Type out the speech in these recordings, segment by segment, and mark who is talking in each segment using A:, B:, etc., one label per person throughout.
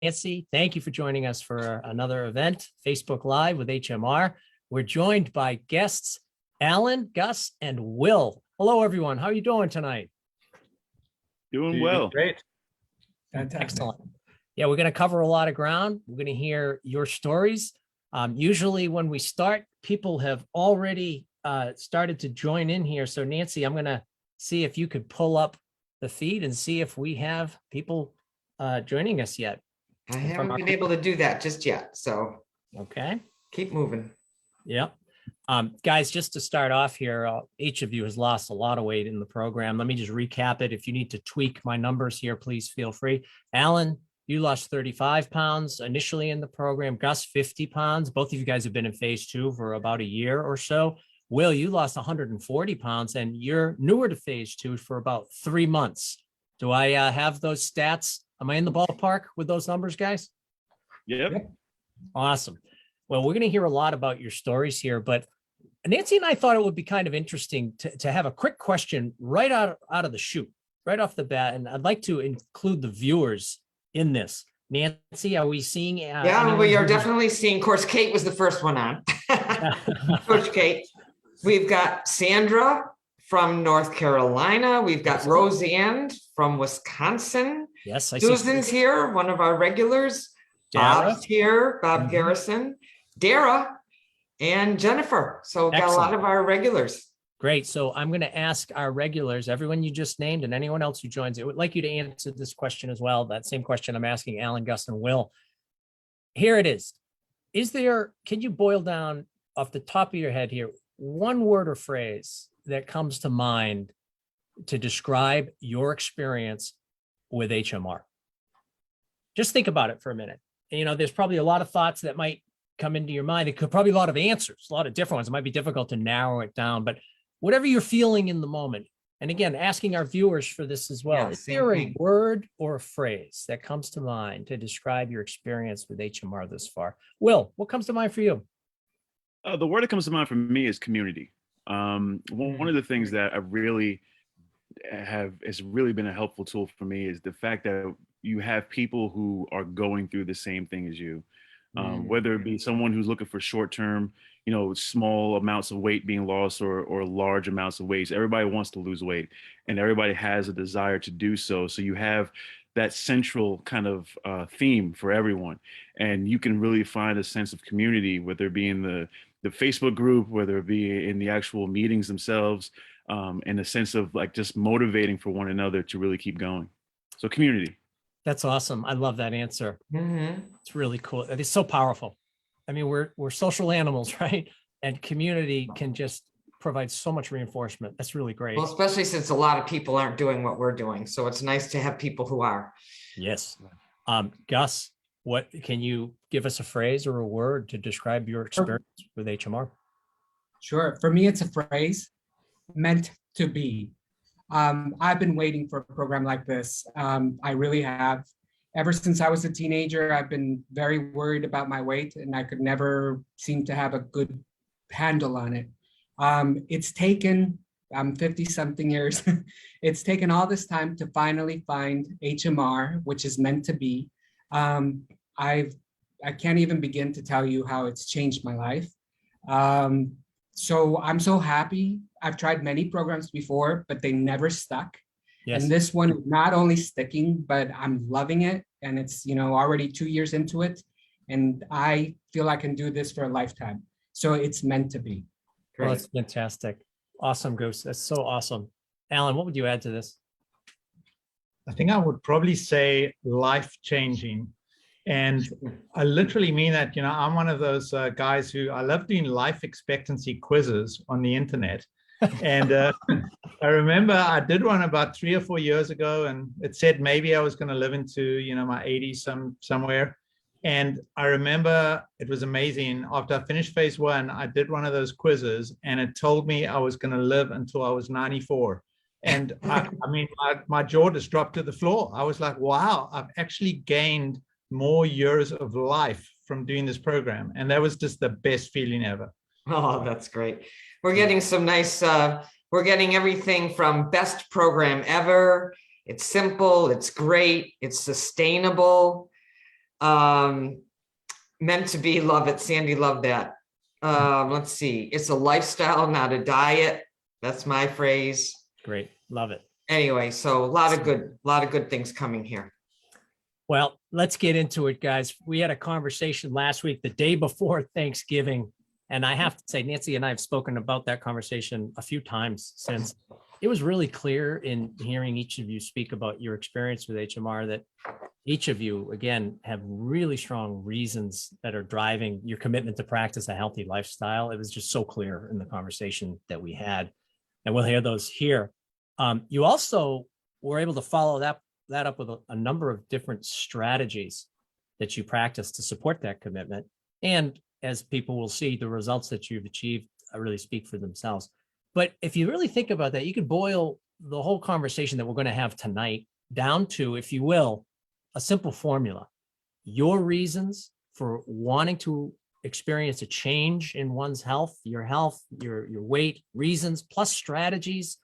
A: Nancy, thank you for joining us for another event, Facebook Live with HMR. We're joined by guests, Alan, Gus, and Will. Hello, everyone. How are you doing tonight?
B: Doing well.
C: Great.
A: Fantastic. Excellent. Yeah, we're going to cover a lot of ground. We're going to hear your stories. Usually when we start, people have already started to join in here. So Nancy, I'm going to see if you could pull up the feed and see if we have people joining us yet.
D: I haven't been able to do that just yet. So
A: okay,
D: keep moving.
A: Yep. Guys, just to start off here, each of you has lost a lot of weight in the program. Let me just recap it. If you need to tweak my numbers here, please feel free. Alan, you lost 35 pounds initially in the program. Gus, 50 pounds. Both of you guys have been in phase 2 for about a year or so. Will, you lost 140 pounds and you're newer to phase 2 for about 3 months. Do I have those stats? Am I in the ballpark with those numbers, guys?
B: Yep.
A: Awesome. Well, we're going to hear a lot about your stories here, but Nancy and I thought it would be kind of interesting to have a quick question right out of the chute, right off the bat. And I'd like to include the viewers in this. Nancy, are we seeing?
D: Yeah, we are definitely seeing. Of course, Kate was the first one on. Coach Kate. We've got Sandra from North Carolina. We've got Roseanne from Wisconsin.
A: Yes, I
D: Susan's
A: see.
D: here, one of our regulars.
A: Dara.
D: Bob's here, Bob Garrison, Dara, and Jennifer. So we've got a lot of our regulars.
A: Great. So I'm going to ask our regulars, everyone you just named and anyone else who joins, I would like you to answer this question as well. That same question I'm asking Alan, Gus, and Will. Here it is. Can you boil down off the top of your head here, one word or phrase that comes to mind to describe your experience with HMR? Just think about it for a minute. You know, there's probably a lot of thoughts that might come into your mind. It could probably a lot of answers, a lot of different ones. It might be difficult to narrow it down, but whatever you're feeling in the moment. And again, asking our viewers for this as well. Is there a word or a phrase that comes to mind to describe your experience with HMR this far? Will, what comes to mind for you?
B: The word that comes to mind for me is community. One of the things that I really has really been a helpful tool for me is the fact that you have people who are going through the same thing as you, whether it be someone who's looking for short-term, small amounts of weight being lost or large amounts of weight. Everybody wants to lose weight and everybody has a desire to do so. So you have that central kind of theme for everyone. And you can really find a sense of community, whether it be in the Facebook group, whether it be in the actual meetings themselves, and a sense of like just motivating for one another to really keep going. So community.
A: That's awesome. I love that answer.
D: Mm-hmm.
A: It's really cool. It's so powerful. I mean, we're social animals, right? And community can just provide so much reinforcement. That's really great.
D: Well, especially since a lot of people aren't doing what we're doing. So it's nice to have people who are.
A: Yes. Gus, what can you give us a phrase or a word to describe your experience with HMR?
C: Sure. For me, it's a phrase, meant to be. I've been waiting for a program like this. I really have. Ever since I was a teenager, I've been very worried about my weight and I could never seem to have a good handle on it. It's taken, I'm 50 something years. It's taken all this time to finally find HMR, which is meant to be. I can't even begin to tell you how it's changed my life. So I'm so happy. I've tried many programs before, but they never stuck. Yes. And this one is not only sticking, but I'm loving it. And it's, already 2 years into it. And I feel I can do this for a lifetime. So it's meant to be.
A: Well, that's fantastic. Awesome, Goose. That's so awesome. Alan, what would you add to this?
E: I think I would probably say life-changing. And I literally mean that, I'm one of those guys who I love doing life expectancy quizzes on the internet. And I remember I did one about 3 or 4 years ago, and it said maybe I was going to live into, my 80s somewhere. And I remember it was amazing. After I finished phase 1, I did one of those quizzes, and it told me I was going to live until I was 94. And my jaw just dropped to the floor. I was like, wow, I've actually gained more years of life from doing this program. And that was just the best feeling ever.
D: Oh, that's great. We're getting some nice, we're getting everything from best program ever. It's simple, it's great, it's sustainable. Meant to be, love it. Sandy loved that. Let's see. It's a lifestyle, not a diet. That's my phrase.
A: Great. Love it.
D: Anyway, so a lot of good things coming here.
A: Well, let's get into it, guys. We had a conversation last week, the day before Thanksgiving. And I have to say, Nancy and I have spoken about that conversation a few times since. It was really clear in hearing each of you speak about your experience with HMR that each of you, again, have really strong reasons that are driving your commitment to practice a healthy lifestyle. It was just so clear in the conversation that we had, and we'll hear those here. You also were able to follow that up with a number of different strategies that you practice to support that commitment. And as people will see, the results that you've achieved really speak for themselves. But if you really think about that, you could boil the whole conversation that we're going to have tonight down to, if you will, a simple formula. Your reasons for wanting to experience a change in one's health, your weight, reasons, plus strategies,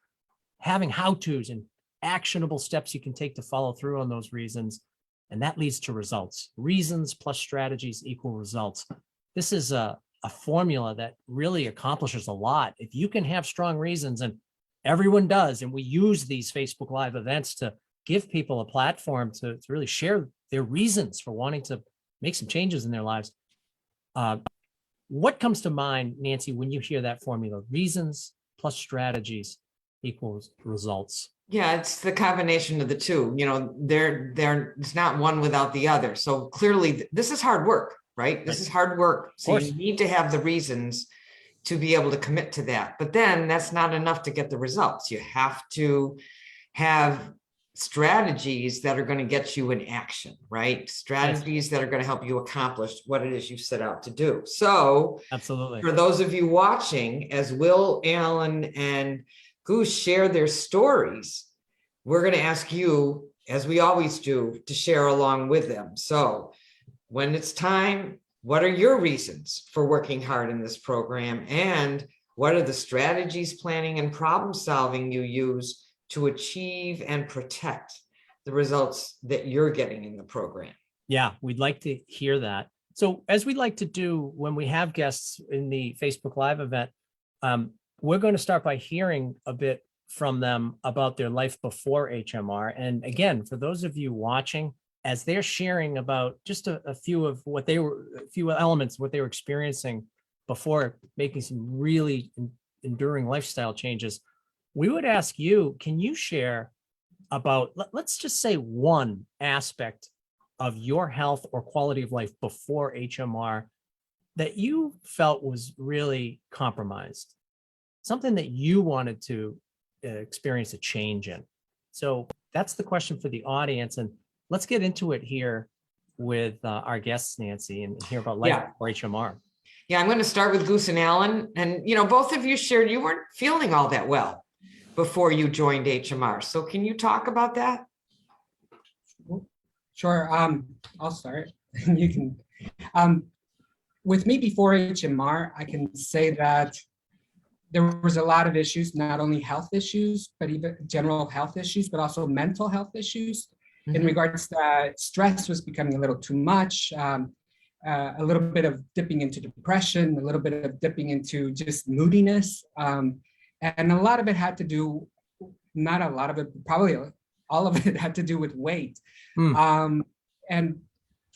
A: having how-tos and actionable steps you can take to follow through on those reasons. And that leads to results. Reasons plus strategies equal results. This is a formula that really accomplishes a lot. If you can have strong reasons, and everyone does, and we use these Facebook Live events to give people a platform to really share their reasons for wanting to make some changes in their lives. What comes to mind, Nancy, when you hear that formula? Reasons plus strategies equals results.
D: Yeah, it's the combination of the two. You know, it's not one without the other. So clearly, this is hard work, right? This is hard work. So you need to have the reasons to be able to commit to that. But then that's not enough to get the results. You have to have strategies that are going to get you in action, right? Strategies that are going to help you accomplish what it is you set out to do. So
A: absolutely,
D: for those of you watching, as Will, Alan, and Goose share their stories, we're going to ask you, as we always do, to share along with them. So when it's time, what are your reasons for working hard in this program? And what are the strategies, planning, and problem solving you use to achieve and protect the results that you're getting in the program?
A: Yeah, we'd like to hear that. So as we like to do when we have guests in the Facebook Live event, we're going to start by hearing a bit from them about their life before HMR. And again, for those of you watching, as they're sharing about just a few elements of what they were experiencing before making some really enduring lifestyle changes, we would ask you, can you share about, let's just say, one aspect of your health or quality of life before HMR that you felt was really compromised? Something that you wanted to experience a change in. So that's the question for the audience. And let's get into it here with our guests, Nancy, and hear about life before HMR.
D: Yeah, I'm going to start with Goose and Alan. And, you know, both of you shared you weren't feeling all that well before you joined HMR. So can you talk about that?
C: Sure. I'll start. You can. With me before HMR, I can say that there was a lot of issues, not only health issues, but even general health issues, but also mental health issues. Mm-hmm. In regards to stress was becoming a little too much, a little bit of dipping into depression, a little bit of dipping into just moodiness. And a lot of it had to do, not a lot of it, probably all of it had to do with weight. And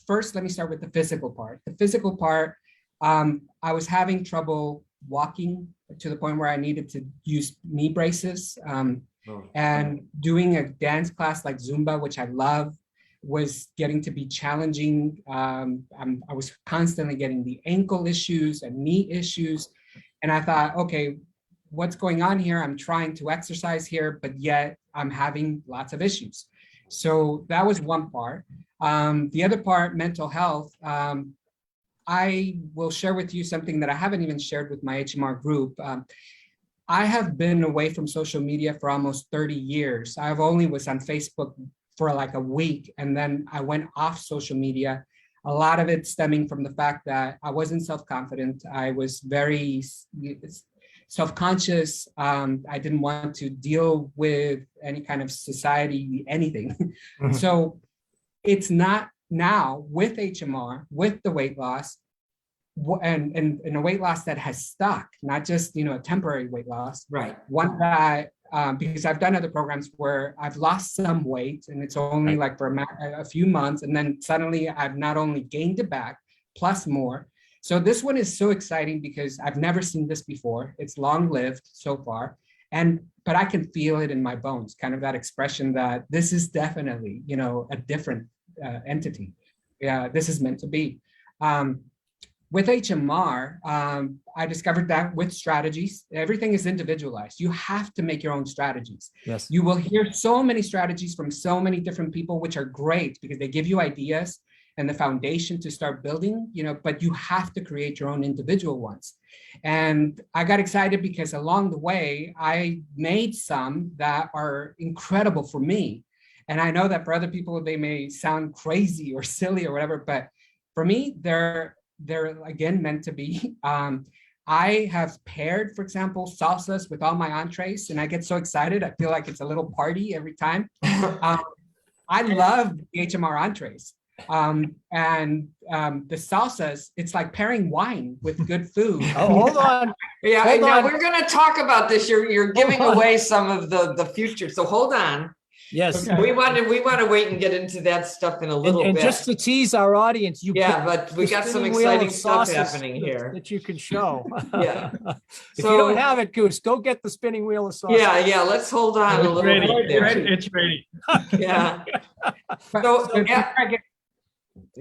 C: first, let me start with the physical part. The physical part, I was having trouble walking to the point where I needed to use knee braces. And doing a dance class like Zumba, which I love, was getting to be challenging. I was constantly getting the ankle issues and knee issues. And I thought, okay, what's going on here? I'm trying to exercise here, but yet I'm having lots of issues. So that was one part. The other part, mental health, I will share with you something that I haven't even shared with my HMR group. I have been away from social media for almost 30 years. I've only was on Facebook for like a week, and then I went off social media. A lot of it stemming from the fact that I wasn't self-confident. I was very self-conscious. I didn't want to deal with any kind of society, anything. Mm-hmm. So it's not now with HMR, with the weight loss, and a weight loss that has stuck, not just, you know, a temporary weight loss,
D: Right.
C: one that, because I've done other programs where I've lost some weight and it's only
A: Right.
C: like for a few months, and then suddenly I've not only gained it back plus more. So this one is so exciting because I've never seen this before. It's long lived so far, but I can feel it in my bones, kind of that expression that this is definitely, you know, a different entity. Yeah, this is meant to be. With HMR, I discovered that with strategies, everything is individualized. You have to make your own strategies.
A: Yes.
C: You will hear so many strategies from so many different people, which are great because they give you ideas and the foundation to start building, you know, but you have to create your own individual ones. And I got excited because along the way, I made some that are incredible for me. And I know that for other people, they may sound crazy or silly or whatever, but for me, they're again meant to be. I have paired, for example, salsas with all my entrees, and I get so excited. I feel like it's a little party every time. I love the HMR entrees. The salsas, it's like pairing wine with good food.
A: Oh, hold on.
D: Yeah,
A: Hold
D: now
A: on.
D: we're going to talk about this. You're giving
A: Hold on.
D: away some of the future. So hold on.
A: Yes.
C: Okay.
D: We want to wait and get into that stuff in a little
A: And
D: bit.
A: just to tease our audience, you
D: Yeah,
A: picked
D: but we
A: the
D: got some
A: spinning wheel
D: exciting
A: of
D: stuff
A: sauces
D: happening
A: that-
D: here.
A: that you can show.
D: Yeah.
A: If
D: So-
A: you don't have it, Goose, go get the spinning wheel of sauces.
D: Yeah, let's hold on a
E: It's
D: little
E: ready.
D: bit there.
E: It's ready.
D: Yeah.
C: But-
D: So,
C: but
D: yeah.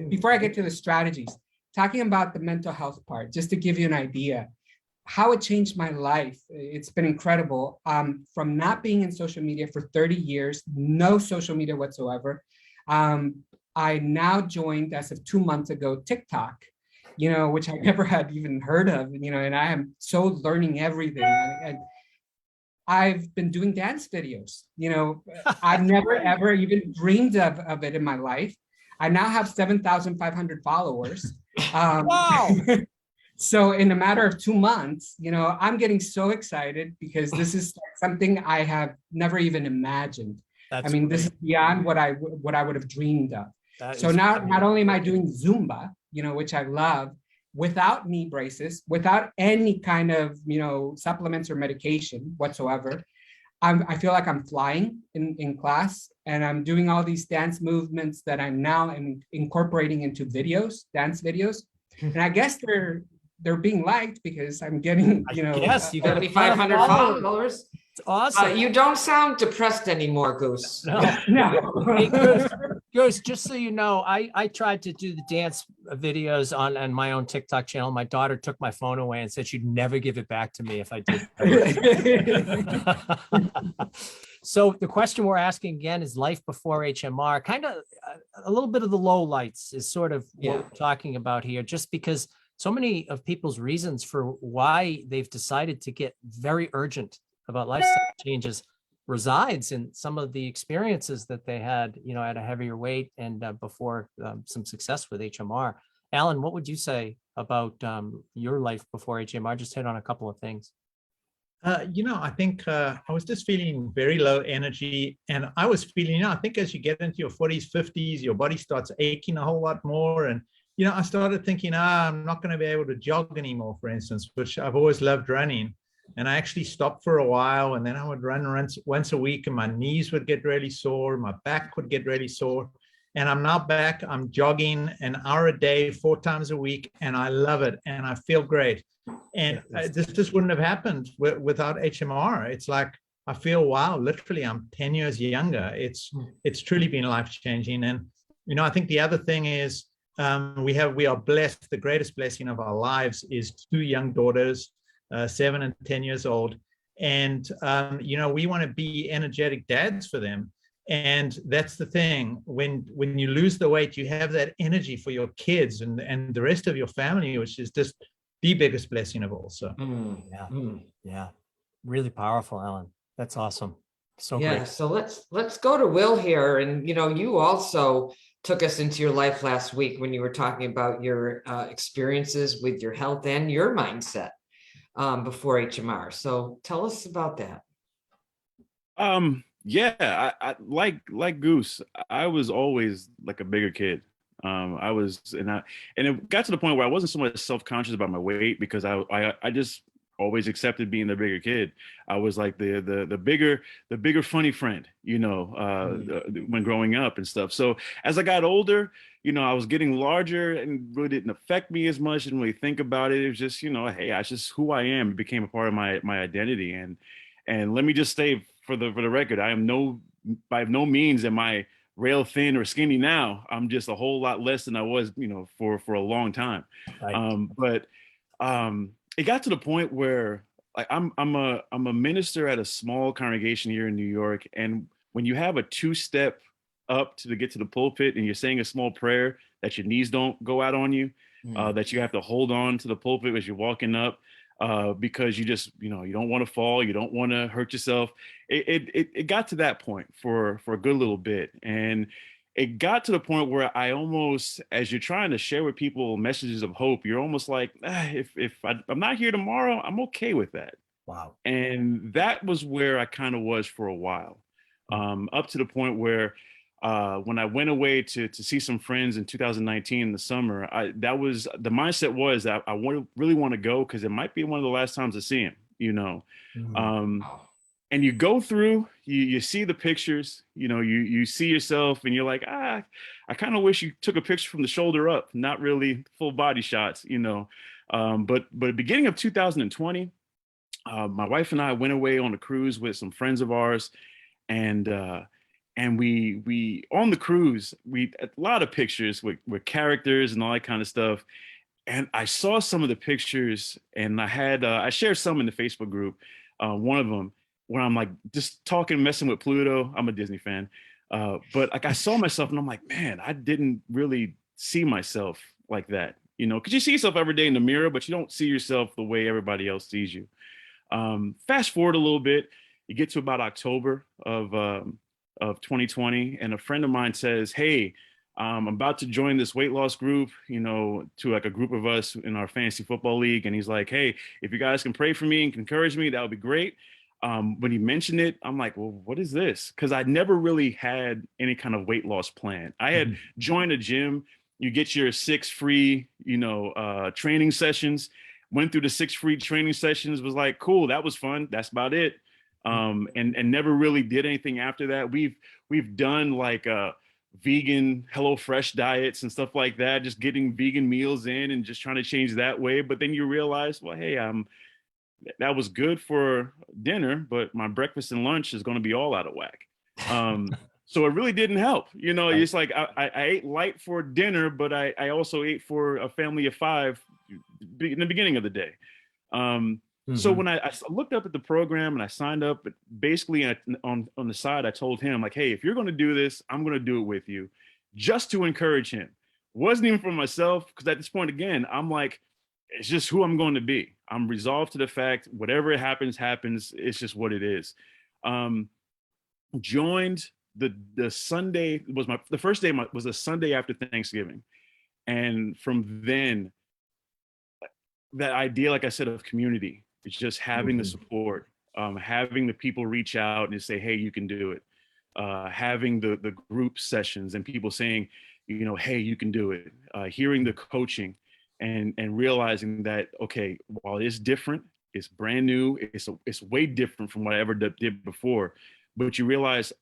C: before I get to the strategies, talking about the mental health part, just to give you an idea, how it changed my life. It's been incredible. From not being in social media for 30 years, no social media whatsoever. I now joined, as of 2 months ago, TikTok, you know, which I never had even heard of, you know, and I am so learning everything. And I've been doing dance videos, you know, I've never ever even dreamed of it in my life. I now have 7,500 followers.
A: Wow.
C: So in a matter of 2 months, you know, I'm getting so excited because this is something I have never even imagined.
A: That's
C: I mean, this is
A: great.
C: beyond what I would have dreamed of.
A: That
C: So
A: is
C: now,
A: great.
C: not only am I doing Zumba, you know, which I love, without knee braces, without any kind of, you know, supplements or medication whatsoever, I feel like I'm flying in class, and I'm doing all these dance movements that I'm now incorporating into videos, dance videos. And I guess they're being liked because I'm getting, you know,
A: Yes, you got
D: 7,500 followers.
A: It's awesome.
D: You don't sound depressed anymore, Goose.
A: No.
C: no.
A: Hey, Goose, just so you know, I tried to do the dance videos on my own TikTok channel. My daughter took my phone away and said she'd never give it back to me if I did. So the question we're asking again is life before HMR, kind of a little bit of the low lights is sort of what
D: Yeah.
A: we're talking about here, just because so many of people's reasons for why they've decided to get very urgent about lifestyle changes resides in some of the experiences that they had, you know, at a heavier weight and before some success with HMR. Alan, what would you say about your life before HMR? Just hit on a couple of things.
E: You know, I think I was just feeling very low energy, and I was feeling, you know, I think as you get into your 40s, 50s, your body starts aching a whole lot more. And, you know, I started thinking, I'm not going to be able to jog anymore, for instance, which I've always loved running. And I actually stopped for a while, and then I would run once a week, and my knees would get really sore, my back would get really sore. And I'm now back, I'm jogging an hour a day, 4 times a week, and I love it, and I feel great. And this just wouldn't have happened without HMR. It's like, I feel, wow, literally I'm 10 years younger. It's truly been life-changing. And, you know, I think the other thing is we are blessed. The greatest blessing of our lives is 2 young daughters, 7 and 10 years old. And, you know, we want to be energetic dads for them. And that's the thing. When you lose the weight, you have that energy for your kids and the rest of your family, which is just the biggest blessing of all. So
A: Yeah, really powerful, Alan. That's awesome. So
D: Yeah,
A: great.
D: so let's go to Will here. And, you know, you also took us into your life last week when you were talking about your experiences with your health and your mindset before HMR. So tell us about that.
B: Yeah, I like Goose. I was always like a bigger kid. I was, and it got to the point where I wasn't so much self-conscious about my weight because I just always accepted being the bigger kid. I was like the bigger funny friend, when growing up and stuff. So as I got older, I was getting larger and really didn't affect me as much. Didn't really think about it. It was just, hey, that's just who I am. It became a part of my identity. And let me just say for the record, by no means am I rail thin or skinny now. I'm just a whole lot less than I was, for a long time.
A: Right.
B: But it got to the point where like I'm a minister at a small congregation here in New York, and when you have a 2-step up to get to the pulpit and you're saying a small prayer that your knees don't go out on you, that you have to hold on to the pulpit as you're walking up, because you just you don't want to fall, you don't want to hurt yourself. It got to that point for a good little bit, and it got to the point where I almost, as you're trying to share with people messages of hope, you're almost like, if I'm not here tomorrow, I'm okay with that.
A: Wow.
B: And that was where I kind of was for a while, up to the point where when I went away to see some friends in 2019 in the summer, that was the mindset was that I really want to go because it might be one of the last times I see him, and you go through, you see the pictures, you see yourself and you're like, I kind of wish you took a picture from the shoulder up, not really full body shots, but beginning of 2020, my wife and I went away on a cruise with some friends of ours, and we on the cruise, a lot of pictures with characters and all that kind of stuff. And I saw some of the pictures, and I shared some in the Facebook group, one of them where I'm like just talking, messing with Pluto. I'm a Disney fan. But like I saw myself and I'm like, man, I didn't really see myself like that, because you see yourself every day in the mirror, but you don't see yourself the way everybody else sees you. Fast forward a little bit, you get to about October of 2020, and a friend of mine says, hey, I'm about to join this weight loss group, to like a group of us in our fantasy football league. And he's like, hey, if you guys can pray for me and encourage me, that would be great. When he mentioned it, I'm like, well, what is this? Because I never really had any kind of weight loss plan. I had joined a gym. You get your 6 free, training sessions. Went through the 6 free training sessions. Was like, cool, that was fun. That's about it. And never really did anything after that. We've done like vegan HelloFresh diets and stuff like that, just getting vegan meals in and just trying to change that way. But then you realize, well, hey, that was good for dinner, but my breakfast and lunch is going to be all out of whack. So it really didn't help. Right. It's like I ate light for dinner, but I also ate for a family of 5 in the beginning of the day. So when I looked up at the program and I signed up, but basically on the side, I told him like, hey, if you're going to do this, I'm going to do it with you, just to encourage him. Wasn't even for myself, because at this point, again, I'm like, it's just who I'm going to be. I'm resolved to the fact, whatever happens. It's just what it is. Joined the Sunday the first day was a Sunday after Thanksgiving. And from then, that idea, like I said, of community, it's just having the support, having the people reach out and say, hey, you can do it. Having the group sessions and people saying, hey, you can do it. Hearing the coaching and realizing that, okay, while it's different, it's brand new, it's way different from what I ever did before, but you realize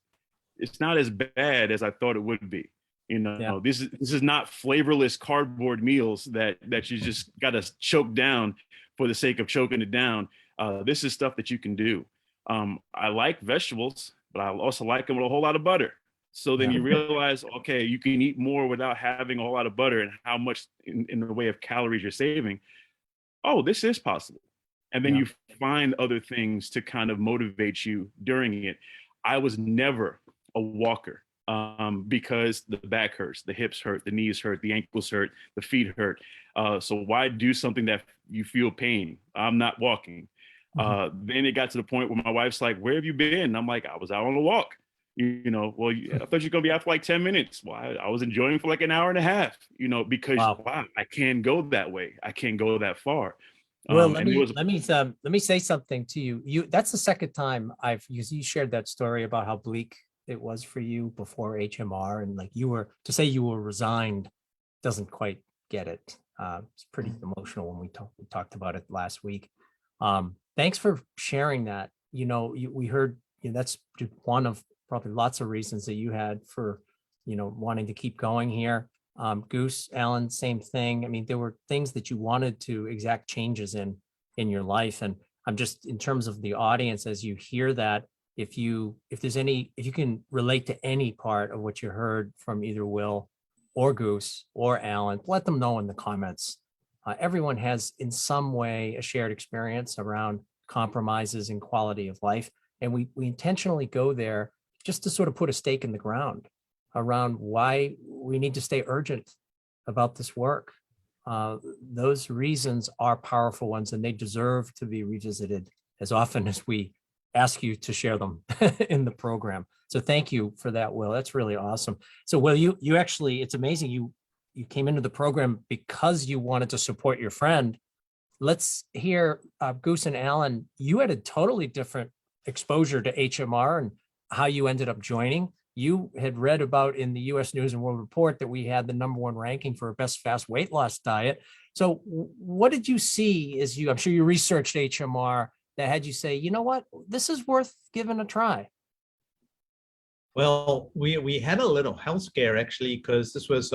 B: it's not as bad as I thought it would be. This is not flavorless cardboard meals that you just got to choke down for the sake of choking it down. This is stuff that you can do. I like vegetables, but I also like them with a whole lot of butter. So then you realize, okay, you can eat more without having a whole lot of butter, and how much in the way of calories you're saving. Oh, this is possible. And then you find other things to kind of motivate you during it. I was never a walker. Because the back hurts, the hips hurt, the knees hurt, the ankles hurt, the feet hurt. So why do something that you feel pain? I'm not walking. Then it got to the point where my wife's like, where have you been? I'm like, I was out on a walk. Well, I thought you're going to be out for like 10 minutes. Well, I was enjoying for like an hour and a half, because wow, I can't go that way. I can't go that far.
A: Well, let me say something to you. That's the second time you shared that story about how bleak it was for you before HMR, and like you were resigned doesn't quite get it. It's pretty emotional when we talked about it last week. Thanks for sharing that. We heard, that's one of probably lots of reasons that you had for, wanting to keep going here. Goose, Alan, same thing. I mean, there were things that you wanted to exact changes in your life. And I'm just, in terms of the audience, as you hear that, if you can relate to any part of what you heard from either Will or Goose or Alan, let them know in the comments. Everyone has in some way a shared experience around compromises in quality of life. And we intentionally go there just to sort of put a stake in the ground around why we need to stay urgent about this work. Those reasons are powerful ones, and they deserve to be revisited as often as we ask you to share them in the program. So thank you for that, Will. That's really awesome. So Will, you actually, it's amazing. You came into the program because you wanted to support your friend. Let's hear, Goose and Alan, you had a totally different exposure to HMR and how you ended up joining. You had read about in the US News and World Report that we had the #1 ranking for a best fast weight loss diet. So what did you see as I'm sure you researched HMR that had you say, you know what, this is worth giving a try?
E: Well, we had a little health scare actually, because this was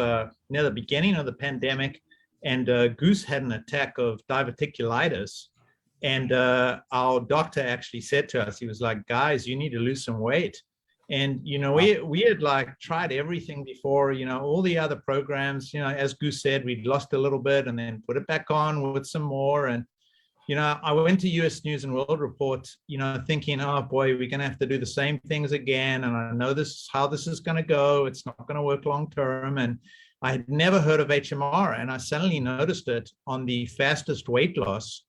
E: near the beginning of the pandemic, and Goose had an attack of diverticulitis. And our doctor actually said to us, he was like, guys, you need to lose some weight. And, we had like tried everything before, all the other programs, as Goose said, we'd lost a little bit and then put it back on with some more. And, I went to US News and World Report, thinking, oh boy, we're going to have to do the same things again. And I know this is how this is going to go. It's not going to work long term. And I had never heard of HMR. And I suddenly noticed it on the fastest weight loss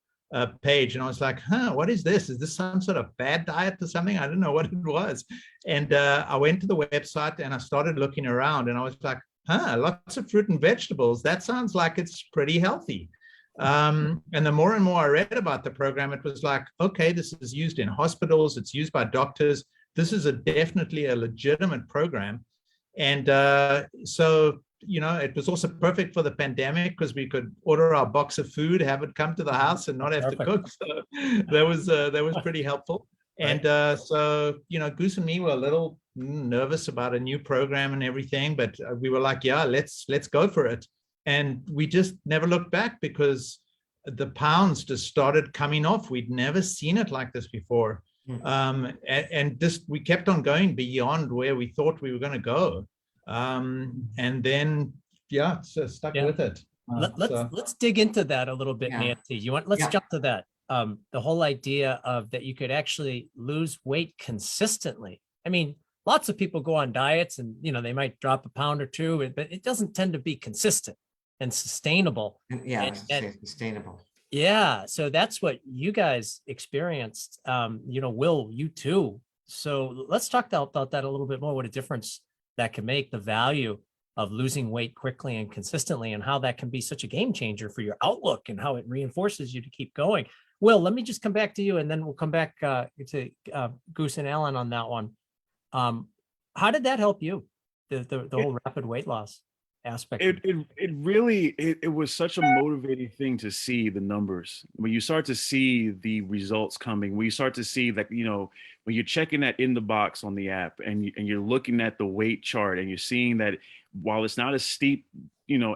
E: page. And I was like, what is this? Is this some sort of bad diet or something? I didn't know what it was. And I went to the website and I started looking around and I was like, lots of fruit and vegetables. That sounds like it's pretty healthy. And the more and more I read about the program, it was like, okay, this is used in hospitals. It's used by doctors. This is definitely a legitimate program. And so it was also perfect for the pandemic because we could order our box of food, have it come to the house and not have to cook. So that was pretty helpful. And so, Goose and me were a little nervous about a new program and everything, but we were like, yeah, let's go for it. And we just never looked back because the pounds just started coming off. We'd never seen it like this before. And this, we kept on going beyond where we thought we were going to go. And then, so stuck with it.
A: Let's dig into that a little bit, Nancy. Let's jump to that. The whole idea of that you could actually lose weight consistently. I mean, lots of people go on diets and, they might drop a pound or two, but it doesn't tend to be consistent and sustainable.
D: Sustainable.
A: Yeah. So that's what you guys experienced. Will, you too. So let's talk about that a little bit more, what a difference that can make, the value of losing weight quickly and consistently, and how that can be such a game changer for your outlook and how it reinforces you to keep going. Will, let me just come back to you and then we'll come back to Goose and Alan on that one. How did that help you, the whole rapid weight loss aspect?
B: It really was such a motivating thing to see the numbers. When you start to see the results coming, when you start to see that, when you're checking that in the box on the app and you're looking at the weight chart and you're seeing that while it's not a steep,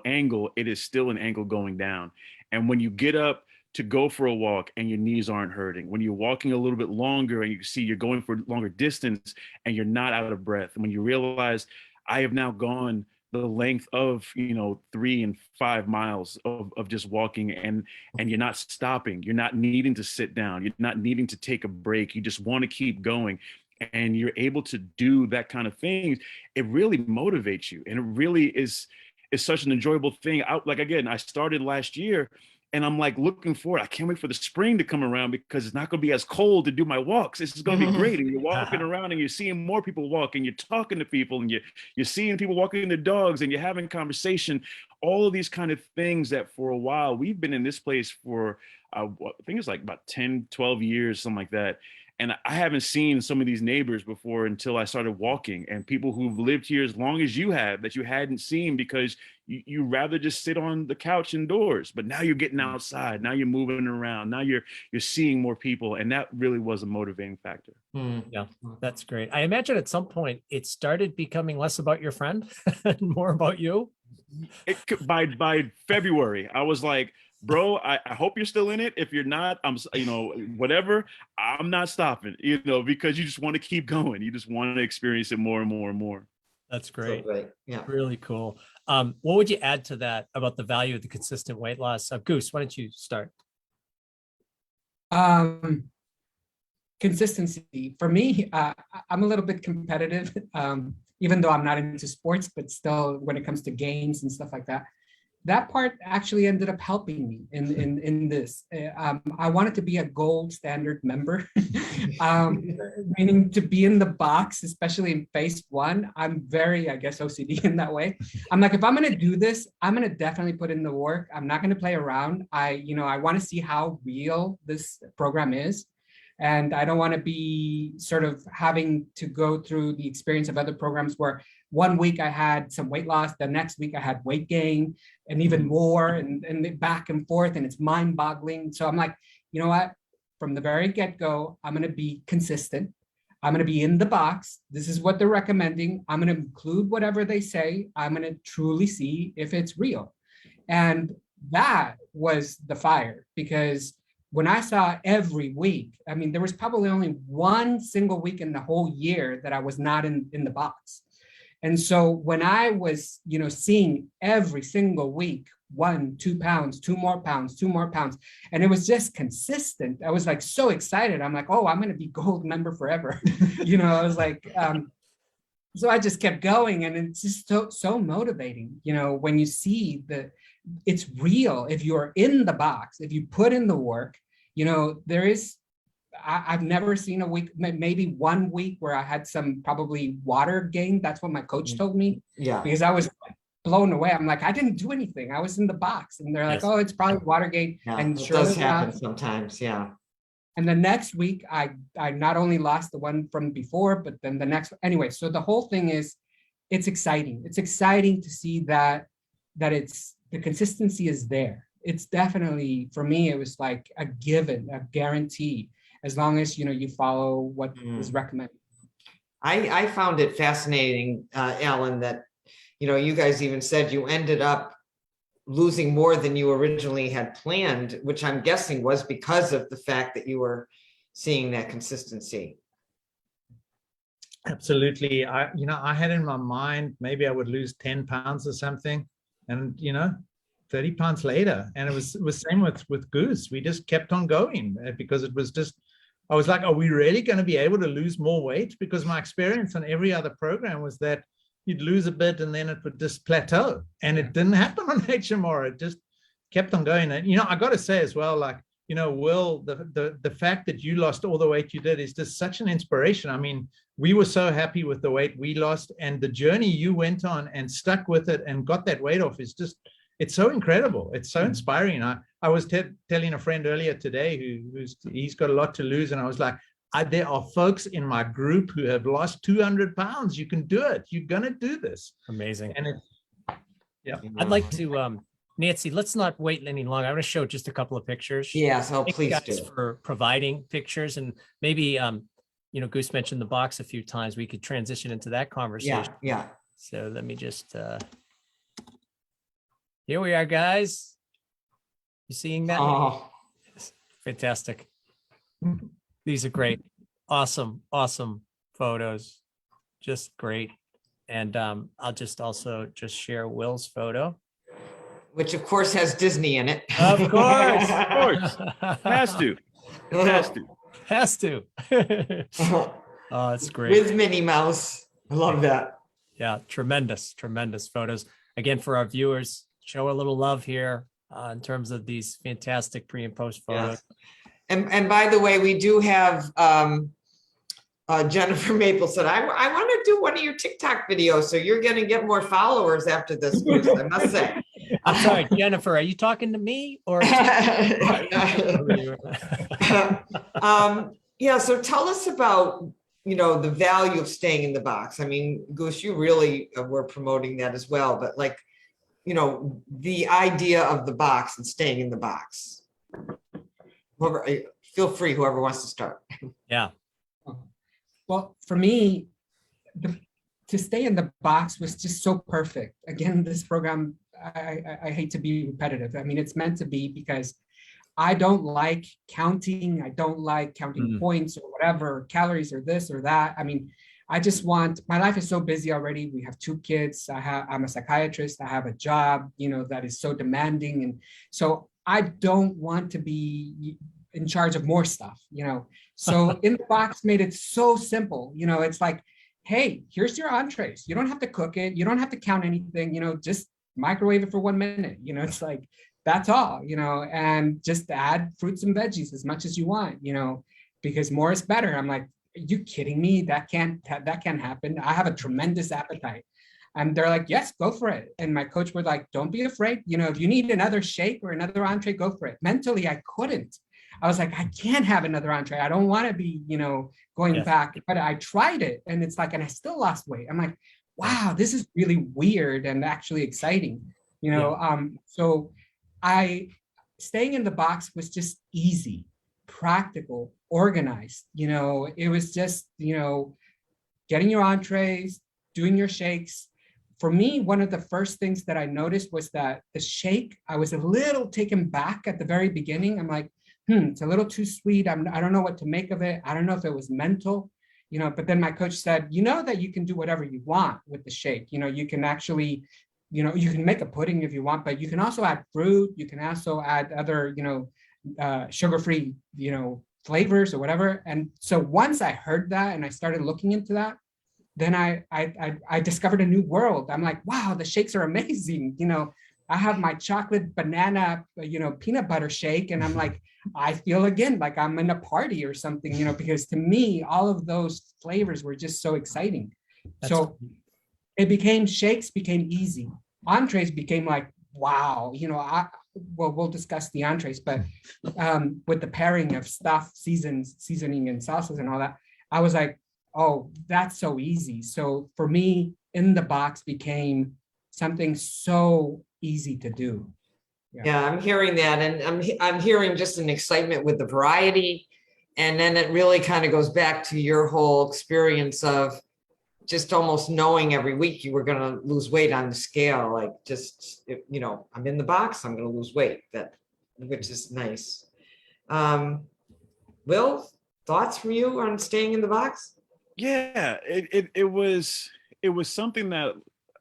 B: angle, it is still an angle going down. And when you get up to go for a walk and your knees aren't hurting, when you're walking a little bit longer and you see you're going for longer distance and you're not out of breath, and when you realize I have now gone the length of 3 and 5 miles of just walking, and you're not stopping, you're not needing to sit down, you're not needing to take a break, you just want to keep going, and you're able to do that kind of thing, it really motivates you. And it really is such an enjoyable thing. I started last year and I'm like looking forward. I can't wait for the spring to come around because it's not going to be as cold to do my walks. This is going to be great. And you're walking around and you're seeing more people walk and you're talking to people and you're seeing people walking their dogs and you're having conversation. All of these kind of things that for a while, we've been in this place for, I think it's like about 10, 12 years, something like that. And I haven't seen some of these neighbors before until I started walking, and people who've lived here as long as you have that you hadn't seen because you rather just sit on the couch indoors. But now you're getting outside. Now you're moving around. Now you're seeing more people. And that really was a motivating factor.
A: Yeah, that's great. I imagine at some point it started becoming less about your friend and more about you.
B: By February, I was like, bro, I hope you're still in it. If you're not, whatever, I'm not stopping, because you just want to keep going. You just want to experience it more and more and more.
A: That's great.
D: So great. Yeah.
A: Really cool. What would you add to that about the value of the consistent weight loss? Goose, why don't you start?
C: Consistency for me. I'm a little bit competitive, even though I'm not into sports, but still when it comes to games and stuff like that, that part actually ended up helping me in this. I wanted to be a gold standard member, meaning to be in the box, especially in phase one. I'm very, I guess, OCD in that way. I'm like, if I'm going to do this, I'm going to definitely put in the work. I'm not going to play around. I want to see how real this program is. And I don't want to be sort of having to go through the experience of other programs where 1 week I had some weight loss, the next week I had weight gain and even more and back and forth, and it's mind boggling. So I'm like, you know what, from the very get-go, I'm going to be consistent. I'm going to be in the box. This is what they're recommending. I'm going to include whatever they say. I'm going to truly see if it's real. And that was the fire, because when I saw every week, I mean, there was probably only one single week in the whole year that I was not in the box. And so when I was, seeing every single week, 1, 2 pounds, 2 more pounds, 2 more pounds, and it was just consistent. I was like so excited. I'm like, oh, I'm going to be gold member forever. I was like, so I just kept going, and it's just so motivating. When you see that it's real. If you're in the box, if you put in the work, there is. I've never seen a week, maybe 1 week where I had some probably water gain. That's what my coach told me.
D: Yeah.
C: Because I was blown away. I'm like, I didn't do anything. I was in the box. And they're like, oh, it's probably water gain.
D: Yeah,
C: and
D: it
C: sure
D: does
C: enough,
D: happen sometimes. Yeah.
C: And the next week, I not only lost the one from before, but then the next. Anyway, so the whole thing is, it's exciting. It's exciting to see that it's the consistency is there. It's definitely, for me, it was like a given, a guarantee, as long as you follow what is recommended.
D: I found it fascinating, Alan, that you guys even said you ended up losing more than you originally had planned, which I'm guessing was because of the fact that you were seeing that consistency.
E: Absolutely. I had in my mind, maybe I would lose 10 pounds or something, and 30 pounds later. And it was same with Goose. We just kept on going because it was just, I was like, are we really going to be able to lose more weight? Because my experience on every other program was that you'd lose a bit and then it would just plateau. And it didn't happen on HMR. It just kept on going. And, I got to say as well, like, Will, the fact that you lost all the weight you did is just such an inspiration. I mean, we were so happy with the weight we lost, and the journey you went on and stuck with it and got that weight off is just, it's so incredible. It's so inspiring. I was telling a friend earlier today he's got a lot to lose. And I was like, there are folks in my group who have lost 200 pounds. You can do it. You're going to do this.
A: Amazing.
E: And yeah.
A: I'd like to, Nancy, let's not wait any longer. I'm going to show just a couple of pictures.
D: Yeah, so
A: Thank
D: please
A: you guys
D: do.
A: for providing pictures, and maybe, Goose mentioned the box a few times. We could transition into that conversation.
D: Yeah.
A: So let me just, here we are, guys. You seeing that?
D: Oh,
A: Fantastic. These are great. Awesome photos. Just great. And I'll just also just share Will's photo.
D: which of course has Disney in it.
A: Of course.
B: Of course. Has to. It has to.
A: Has to. Oh, it's great.
D: With Minnie Mouse. I love that.
A: Yeah, tremendous photos. Again, for our viewers, show a little love here in terms of these fantastic pre and post photos.
D: Yes. And by the way, we do have Jennifer Maple said, I want to do one of your TikTok videos, so you're going to get more followers after this, Bruce, I must say.
A: I'm sorry, Jennifer, are you talking to me or?
D: Yeah, so tell us about, the value of staying in the box. I mean, Goose, you really were promoting that as well, but like, the idea of the box and staying in the box. Whoever, feel free, whoever wants to start.
A: Yeah.
C: Well, for me, to stay in the box was just so perfect. Again, this program, I hate to be repetitive. I mean, it's meant to be, because I don't like counting. I don't like counting points or whatever, calories or this or that. I mean, I just want, my life is so busy already. We have 2 kids. I'm a psychiatrist. I have a job, that is so demanding. And so I don't want to be in charge of more stuff, So In the Box made it so simple. It's like, hey, here's your entrees. You don't have to cook it. You don't have to count anything, just microwave it for 1 minute. It's like, that's all, and just add fruits and veggies as much as you want, because more is better. I'm like, are you kidding me? That can't happen. I have a tremendous appetite. And they're like, yes, go for it. And my coach was like, don't be afraid. If you need another shake or another entree, go for it. Mentally, I couldn't. I was like, I can't have another entree. I don't want to be, going back. But I tried it, and it's like, and I still lost weight. I'm like, wow, this is really weird and actually exciting, So staying in the box was just easy, practical, organized. It was just, getting your entrees, doing your shakes. For me, one of the first things that I noticed was that the shake, I was a little taken back at the very beginning. I'm like, it's a little too sweet. I don't know what to make of it. I don't know if it was mental, but then my coach said, that you can do whatever you want with the shake. You can actually, you can make a pudding if you want, but you can also add fruit. You can also add other, sugar-free, flavors or whatever. And so once I heard that and I started looking into that, then I discovered a new world. I'm like, wow, the shakes are amazing. I have my chocolate banana, peanut butter shake. And I'm like, I feel again, like I'm in a party or something, because to me, all of those flavors were just so exciting. So it shakes became easy. Entrees became like, wow, we'll discuss the entrees, but with the pairing of stuff, seasoning and sauces and all that, I was like, oh, that's so easy. So for me, In the Box became something so easy to do.
D: Yeah, I'm hearing that, and I'm hearing just an excitement with the variety, and then it really kind of goes back to your whole experience of just almost knowing every week you were going to lose weight on the scale, like just, I'm in the box, I'm going to lose weight, which is nice. Will, thoughts from you on staying in the box?
B: Yeah, it was something that,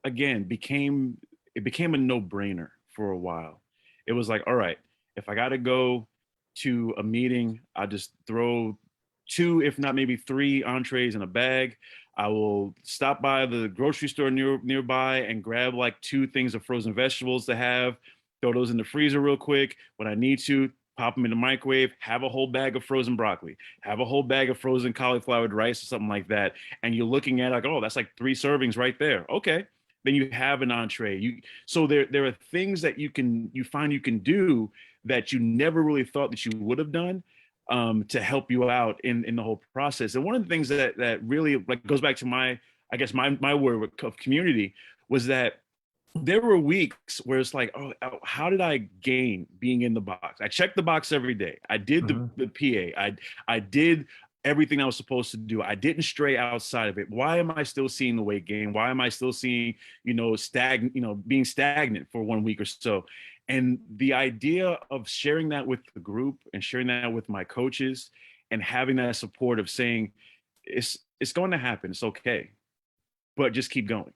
B: again, became a no-brainer for a while. It was like, all right, if I got to go to a meeting, I just throw 2, if not maybe 3 entrees in a bag. I will stop by the grocery store nearby and grab like 2 things of frozen vegetables to have, throw those in the freezer real quick. When I need to, pop them in the microwave, have a whole bag of frozen broccoli, have a whole bag of frozen cauliflower rice or something like that. And you're looking at like, oh, that's like 3 servings right there. Okay. Then you have an entree. So there are things that you find you can do that you never really thought that you would have done to help you out in the whole process. And one of the things that really like goes back to my word of community was that there were weeks where it's like, oh, how did I gain being in the box? I checked the box every day. I did the PA. I did everything I was supposed to do. I didn't stray outside of it. Why am I still seeing the weight gain? Why am I still seeing, being stagnant for 1 week or so? And the idea of sharing that with the group and sharing that with my coaches and having that support of saying, it's going to happen. It's okay, but just keep going.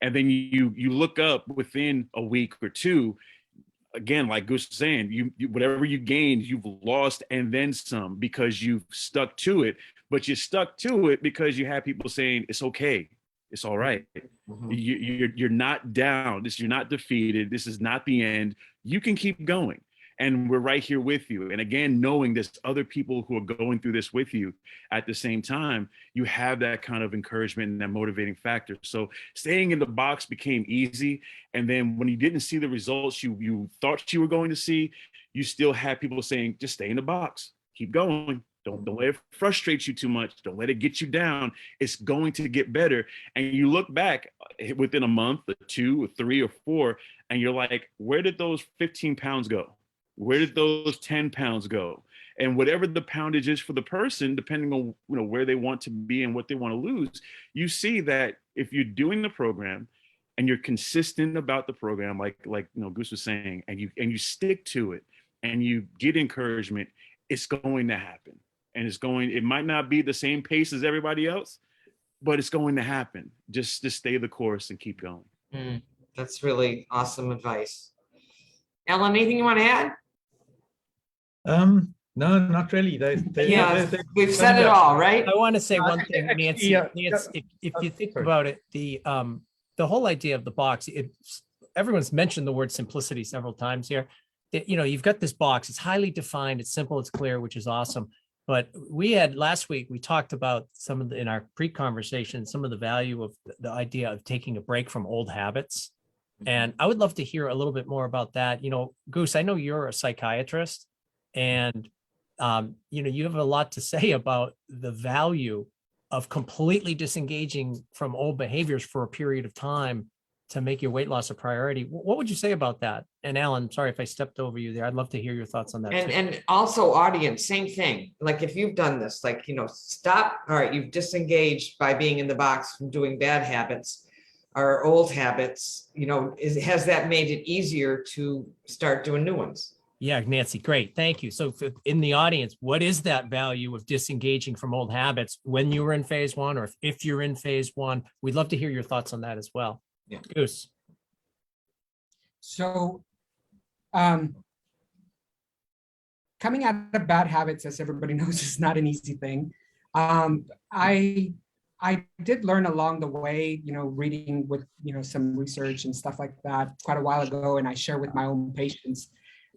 B: And then you look up within a week or 2, again, like Gus was saying, you whatever you gained, you've lost and then some because you've stuck to it. But you stuck to it because you have people saying it's okay, it's all right. You're not down. You're not defeated. This is not the end. You can keep going. And we're right here with you. And again, knowing there's other people who are going through this with you at the same time, you have that kind of encouragement and that motivating factor. So staying in the box became easy. And then when you didn't see the results you thought you were going to see, you still had people saying, just stay in the box, keep going. Don't let it frustrate you too much. Don't let it get you down. It's going to get better. And you look back within a month or 2 or 3 or 4, and you're like, where did those 15 pounds go? Where did those 10 pounds go? And whatever the poundage is for the person, depending on where they want to be and what they want to lose, you see that if you're doing the program and you're consistent about the program, like Goose was saying, and you stick to it and you get encouragement, it's going to happen. And it might not be the same pace as everybody else, but it's going to happen. Just stay the course and keep going.
D: That's really awesome advice. Ellen, anything you want to add?
E: No, not really.
D: We've said it all, right?
A: I want to say one thing,
E: actually,
A: Nancy. Nancy, if you think about it, the whole idea of the box, everyone's mentioned the word simplicity several times here. You've got this box, it's highly defined, it's simple, it's clear, which is awesome. But last week, we talked about in our pre-conversation, some of the value of the idea of taking a break from old habits. And I would love to hear a little bit more about that. Goose, I know you're a psychiatrist, and you have a lot to say about the value of completely disengaging from old behaviors for a period of time to make your weight loss a priority. What would you say about that? And Alan, sorry if I stepped over you there. I'd love to hear your thoughts on that.
D: And also audience, same thing. Like if you've done this, stop. All right, you've disengaged by being in the box from doing bad habits or old habits, has that made it easier to start doing new ones?
A: Yeah, Nancy, great. Thank you. So in the audience, what is that value of disengaging from old habits when you were in phase 1, or if you're in phase 1? We'd love to hear your thoughts on that as well.
D: Yeah.
A: Goose.
C: So coming out of bad habits, as everybody knows, is not an easy thing. I did learn along the way, reading with, some research and stuff like that quite a while ago. And I share with my own patients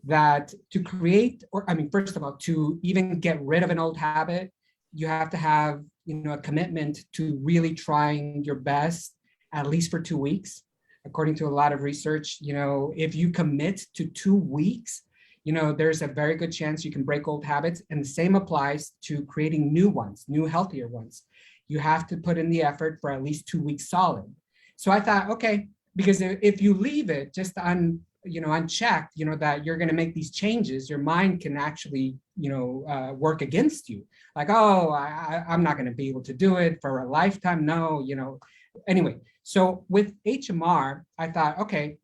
C: that to create, first of all, to even get rid of an old habit, you have to have, a commitment to really trying your best, at least for 2 weeks. According to a lot of research, if you commit to 2 weeks, there's a very good chance you can break old habits. And the same applies to creating new ones, new healthier ones. You have to put in the effort for at least 2 weeks solid. So I thought, okay, because if you leave it just unchecked, that you're going to make these changes, your mind can actually, work against you. Like, oh, I'm not going to be able to do it for a lifetime. No, Anyway, so with HMR, I thought, okay,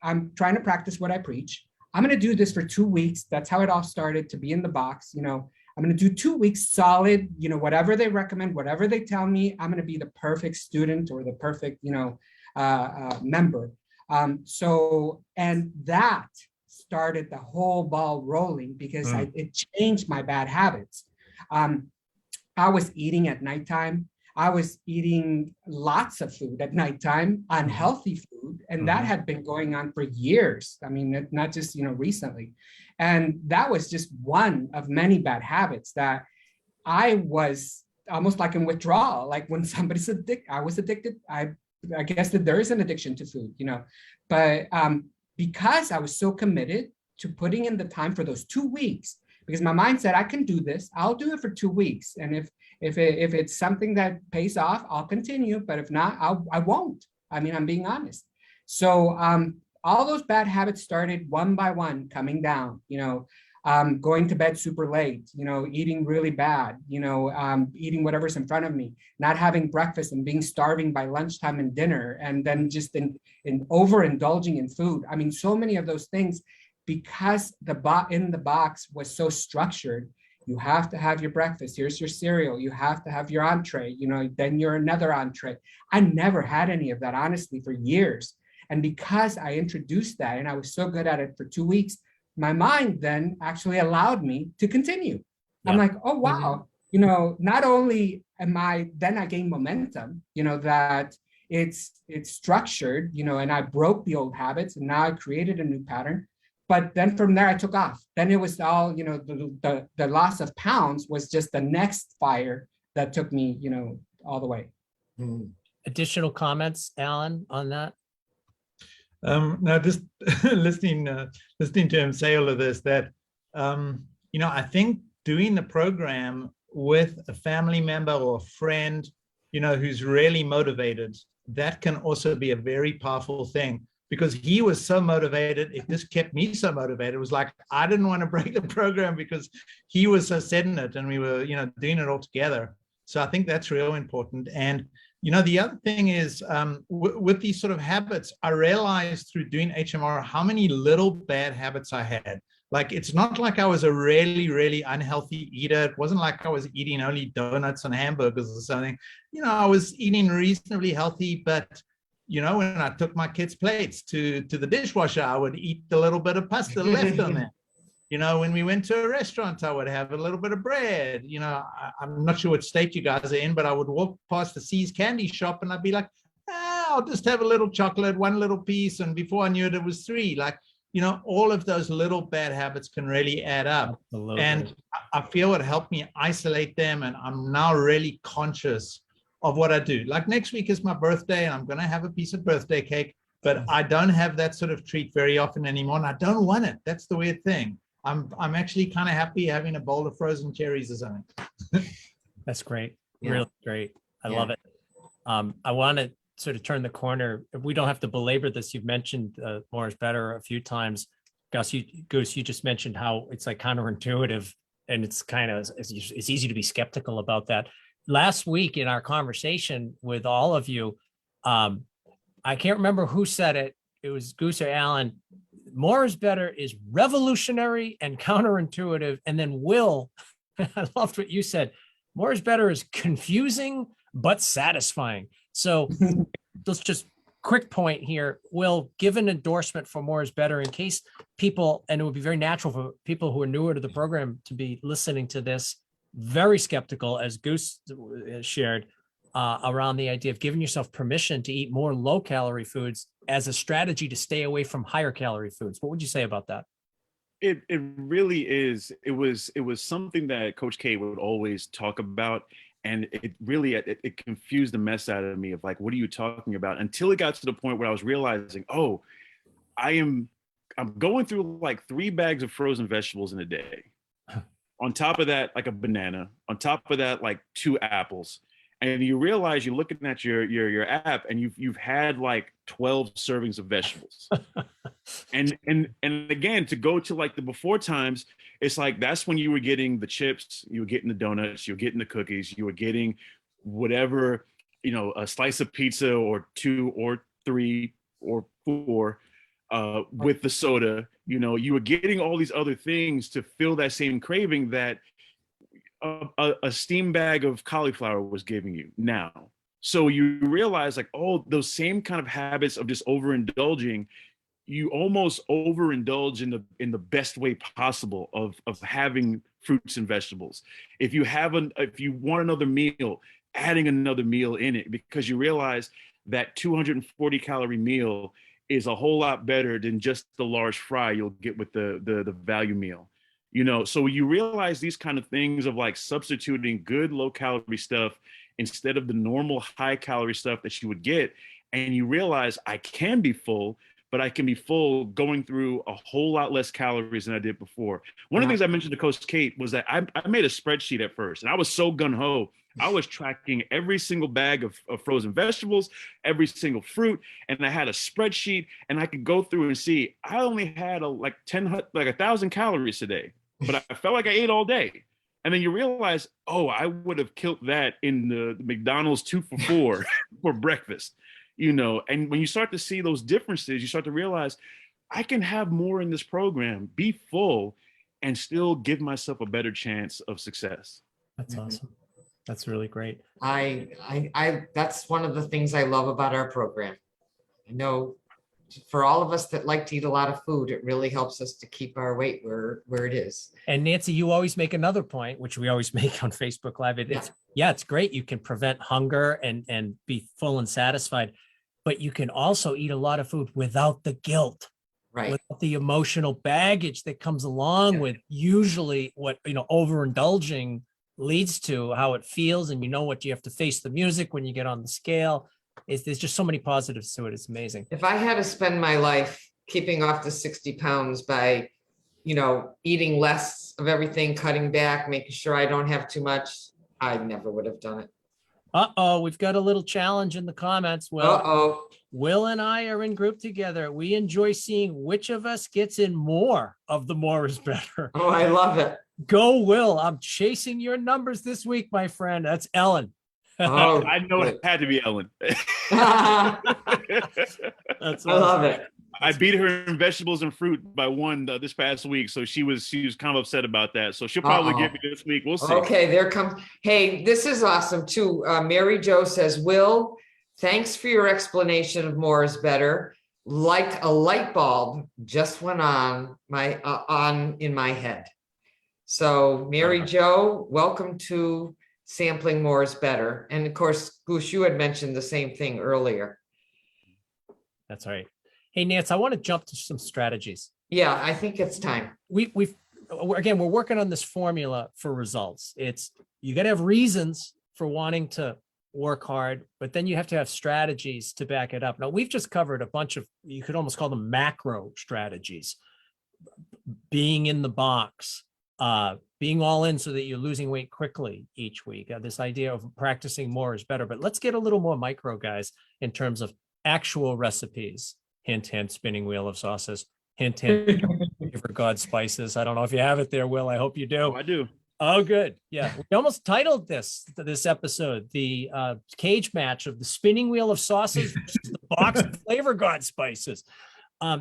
C: I'm trying to practice what I preach. I'm going to do this for 2 weeks. That's how it all started, to be in the box. I'm going to do 2 weeks solid, whatever they recommend, whatever they tell me, I'm going to be the perfect student or the perfect, member. And that started the whole ball rolling because it changed my bad habits. I was eating at nighttime. I was eating lots of food at nighttime, unhealthy food, and that had been going on for years. Not just, recently. And that was just one of many bad habits that I was almost like in withdrawal. Like when somebody's addicted, I was addicted. I guess that there is an addiction to food, but because I was so committed to putting in the time for those 2 weeks, because my mind said, I can do this, I'll do it for 2 weeks. And if it's something that pays off, I'll continue, but if not, I won't. I'm being honest. So all those bad habits started one by one coming down, going to bed super late, eating really bad, eating whatever's in front of me, not having breakfast and being starving by lunchtime and dinner, and then just in overindulging in food. So many of those things, because in the box was so structured. You have to have your breakfast. Here's your cereal. You have to have your entree, then your another entree. I never had any of that, honestly, for years. And because I introduced that and I was so good at it for 2 weeks, my mind then actually allowed me to continue. Yeah. I'm like, oh, wow. Not only then I gained momentum, that it's structured, and I broke the old habits and now I created a new pattern. But then from there, I took off. Then it was all, the loss of pounds was just the next fire that took me, all the way.
A: Additional comments, Alan, on that?
E: No, just listening to him say all of this, that, I think doing the program with a family member or a friend, who's really motivated, that can also be a very powerful thing, because he was so motivated. It just kept me so motivated. It was like, I didn't want to break the program because he was so set in it and we were, doing it all together. So I think that's real important. And, the other thing is with these sort of habits, I realized through doing HMR how many little bad habits I had. Like, it's not like I was a really, really unhealthy eater. It wasn't like I was eating only donuts and hamburgers or something. I was eating reasonably healthy, but when I took my kids' plates to the dishwasher, I would eat the little bit of pasta left on there. When we went to a restaurant, I would have a little bit of bread. I'm not sure what state you guys are in, but I would walk past the See's candy shop and I'd be like, I'll just have a little chocolate, one little piece. And before I knew it, it was three. Like, all of those little bad habits can really add up. Absolutely. And I feel it helped me isolate them. And I'm now really conscious of what I do. Like, next week is my birthday and I'm going to have a piece of birthday cake, but I don't have that sort of treat very often anymore. And I don't want it. That's the weird thing. I'm actually kind of happy having a bowl of frozen cherries or something.
A: That's great.
D: Yeah.
A: Really great. I love it. I want to sort of turn the corner. We don't have to belabor this. You've mentioned more is better a few times. Goose, you just mentioned how it's like counterintuitive, and it's kind of, it's easy to be skeptical about that. Last week in our conversation with all of you, I can't remember who said it. It was Goose or Alan. More is better is revolutionary and counterintuitive. And then Will, I loved what you said. More is better is confusing, but satisfying. So let's just quick point here. Will, give an endorsement for more is better in case people, and it would be very natural for people who are newer to the program to be listening to this, very skeptical, as Goose shared, around the idea of giving yourself permission to eat more low calorie foods as a strategy to stay away from higher calorie foods. What would you say about that?
B: It really is. It was something that Coach K would always talk about. And it really, it confused the mess out of me of like, what are you talking about? Until it got to the point where I was realizing, oh, I'm going through like 3 bags of frozen vegetables in a day. On top of that, like a banana. On top of that, like 2 apples. And you realize you're looking at your app and you've had like 12 servings of vegetables. and again, to go to like the before times, it's like that's when you were getting the chips, you were getting the donuts, you were getting the cookies, you were getting whatever, a slice of pizza or 2 or 3 or 4 with the soda. You were getting all these other things to fill that same craving that a steam bag of cauliflower was giving you now. So you realize like, oh, those same kind of habits of just overindulging, you almost overindulge in the best way possible of having fruits and vegetables. If you want another meal, adding another meal in it, because you realize that 240 calorie meal is a whole lot better than just the large fry you'll get with the value meal. So you realize these kind of things of like substituting good low calorie stuff instead of the normal high calorie stuff that you would get. And you realize I can be full, but I can be full going through a whole lot less calories than I did before. One of the things I mentioned to Coach Kate was that I made a spreadsheet at first, and I was so gung-ho. I was tracking every single bag of frozen vegetables, every single fruit, and I had a spreadsheet, and I could go through and see I only had like 1,000 calories today, but I felt like I ate all day. And then you realize, oh, I would have killed that in the McDonald's 2 for $4 for breakfast, and when you start to see those differences, you start to realize I can have more in this program, be full, and still give myself a better chance of success.
A: That's awesome. That's really great.
D: That's one of the things I love about our program. I know for all of us that like to eat a lot of food, it really helps us to keep our weight where it is.
A: And Nancy, you always make another point, which we always make on Facebook Live. It's great. You can prevent hunger and be full and satisfied, but you can also eat a lot of food without the guilt,
D: right?
A: Without the emotional baggage that comes along with usually what, overindulging leads to, how it feels. And what you have to face the music when you get on the scale. There's just so many positives to it. It's amazing.
D: If I had to spend my life keeping off the 60 pounds by eating less of everything, cutting back, making sure I don't have too much. I never would have done it.
A: Uh-oh, we've got a little challenge in the comments. Well,
D: Uh-oh.
A: Will and I are in group together. We enjoy seeing which of us gets in more of the more is better.
D: Oh, I love it.
A: Go, Will. I'm chasing your numbers this week, my friend. That's Ellen.
D: Oh,
B: I know it had to be Ellen.
D: I
A: That's
D: love it.
B: I beat her in vegetables and fruit by one this past week, so she was kind of upset about that. So she'll probably get me this week. We'll see.
D: Okay, there comes. Hey, this is awesome too. Mary Jo says, Will, thanks for your explanation of more is better. Like a light bulb just went on in my head. So Mary Jo, welcome to Sampling More is Better. And of course, Goose, you had mentioned the same thing earlier.
A: That's right. Hey, Nance, I want to jump to some strategies.
D: Yeah, I think it's time.
A: We're working on this formula for results. You got to have reasons for wanting to work hard, but then you have to have strategies to back it up. Now, we've just covered a bunch of, you could almost call them macro strategies. Being in the box, being all in so that you're losing weight quickly each week. This idea of practicing more is better, but let's get a little more micro, guys, in terms of actual recipes. Hint, hint, spinning wheel of sauces. Hint, hint, for God spices. I don't know if you have it there, Will. I hope you do.
B: Oh, I do.
A: Oh, good. Yeah. We almost titled this episode, the cage match of the spinning wheel of sauces versus the box of flavor God spices.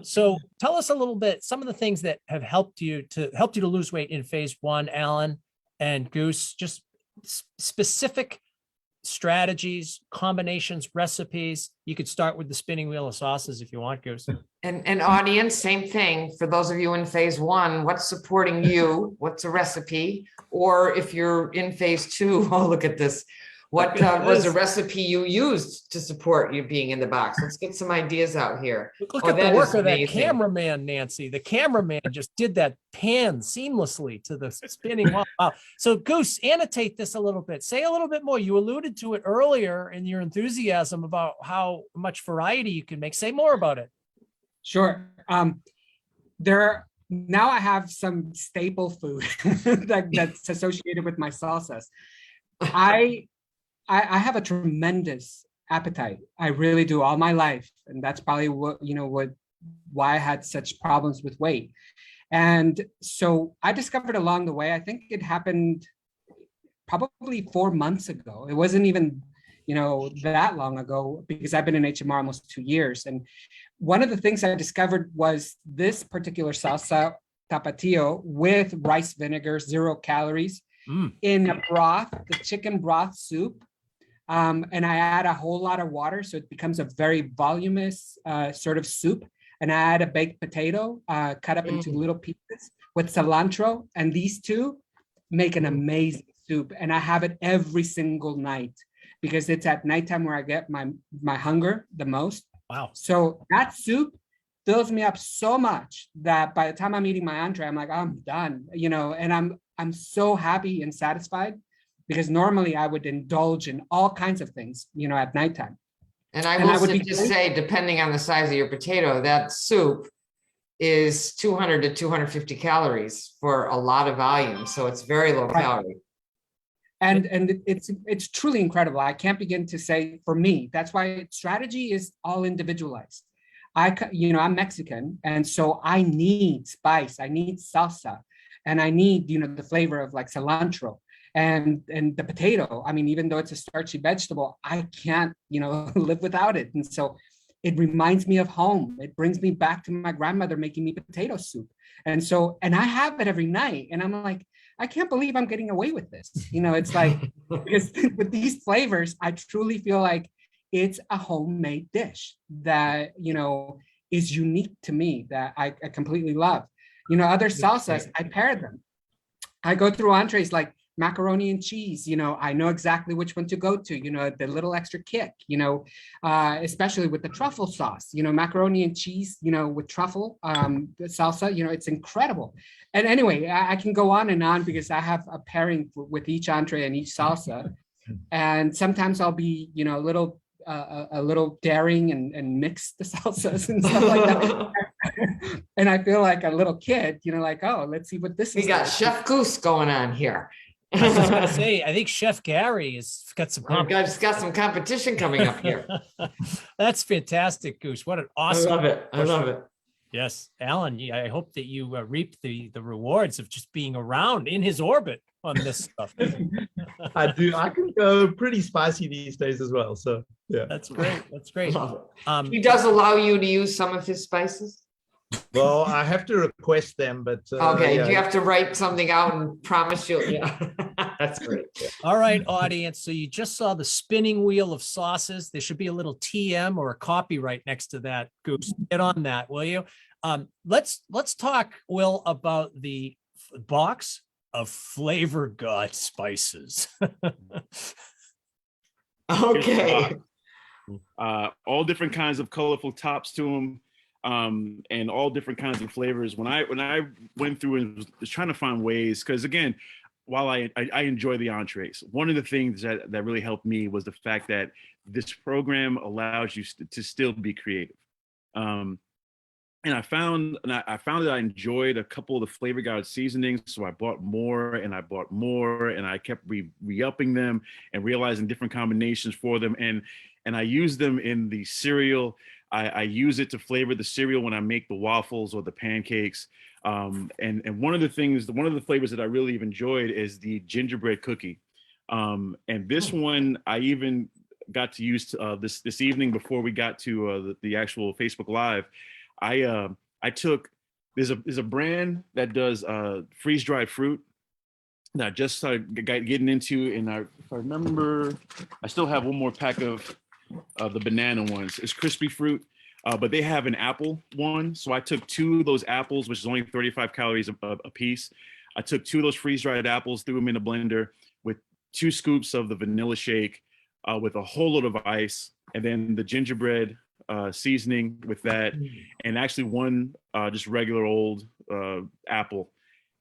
A: So tell us a little bit, some of the things that have helped you to lose weight in phase one, Alan and Goose, just specific strategies, combinations, recipes. You could start with the spinning wheel of sauces if you want, Goose.
D: And audience, same thing. For those of you in phase one, what's supporting you? What's a recipe? Or if you're in phase two, oh, look at this. What was a recipe you used to support you being in the box? Let's get some ideas out here.
A: Look at the work of that cameraman, Nancy. The cameraman just did that pan seamlessly to the spinning wheel. Wow. So Goose, annotate this a little bit. Say a little bit more. You alluded to it earlier in your enthusiasm about how much variety you can make. Say more about it.
C: Sure. Now I have some staple food that's associated with my salsas. I have a tremendous appetite. I really do, all my life. And that's probably why I had such problems with weight. And so I discovered along the way, I think it happened probably 4 months ago. It wasn't even, that long ago, because I've been in HMR almost 2 years. And one of the things I discovered was this particular salsa tapatio with rice vinegar, 0 calories, in a broth, the chicken broth soup. And I add a whole lot of water, so it becomes a very voluminous sort of soup. And I add a baked potato cut up into little pieces with cilantro. And these two make an amazing soup. And I have it every single night because it's at nighttime where I get my hunger the most.
A: Wow.
C: So that soup fills me up so much that by the time I'm eating my entree, I'm like, I'm done, and I'm so happy and satisfied. Because normally I would indulge in all kinds of things, at nighttime.
D: And I will just say, depending on the size of your potato, that soup is 200 to 250 calories for a lot of volume. So it's very low calorie.
C: And it's truly incredible. I can't begin to say, for me, that's why strategy is all individualized. I'm Mexican, and so I need spice, I need salsa, and I need, the flavor of like cilantro. And the potato, even though it's a starchy vegetable, I can't, live without it. And so it reminds me of home. It brings me back to my grandmother making me potato soup. And I have it every night. And I'm like, I can't believe I'm getting away with this. It's like, because with these flavors, I truly feel like it's a homemade dish that, is unique to me, that I completely love. Other salsas, I pair them. I go through entrees like macaroni and cheese, I know exactly which one to go to, the little extra kick, especially with the truffle sauce, macaroni and cheese, with truffle, the salsa, it's incredible. And anyway, I can go on and on because I have a pairing with each entree and each salsa. And sometimes I'll be, a little daring and mix the salsas and stuff like that. And I feel like a little kid, like, oh, let's see what this
D: We
C: is.
D: got
C: like.
D: Chef Goose going on here.
A: I was just gonna say, I think Chef Gary has got some
D: I've got some competition coming up here.
A: That's fantastic, Goose. What an
D: I
A: awesome.
D: love it. I love it.
A: Yes, Alan, I hope that you reap the rewards of just being around in his orbit on this stuff.
E: I do. I can go pretty spicy these days as well. So yeah.
A: That's great. That's great.
D: Love it. He does allow you to use some of his spices?
E: Well, I have to request them, but
D: Okay,
E: yeah.
D: do you have to write something out and promise you'll, yeah, that's great.
A: All right, audience. So you just saw the spinning wheel of sauces. There should be a little TM or a copyright next to that, Goose. Get on that, will you? Let's talk, Will, about the box of Flavor God spices.
D: Okay.
B: All different kinds of colorful tops to them, and all different kinds of flavors. When I went through and was trying to find ways, because again, while I enjoy the entrees, one of the things that really helped me was the fact that this program allows you to still be creative. And I found that I enjoyed a couple of the Flavor God seasonings, so I bought more and I bought more, and I kept re-upping them and realizing different combinations for them. And I use them in the cereal. I use it to flavor the cereal when I make the waffles or the pancakes. And one of the flavors that I really have enjoyed is the gingerbread cookie. And this one I even got to use this evening before we got to the actual Facebook Live. I took, there's a brand that does freeze dried fruit that I just started getting into, and if I remember, I still have one more pack of the banana ones. It's crispy fruit, but they have an apple one. So I took 2 of those apples, which is only 35 calories a piece. I took 2 of those freeze dried apples, threw them in a blender with 2 scoops of the vanilla shake, with a whole load of ice, and then the gingerbread seasoning with that, and actually one just regular old apple.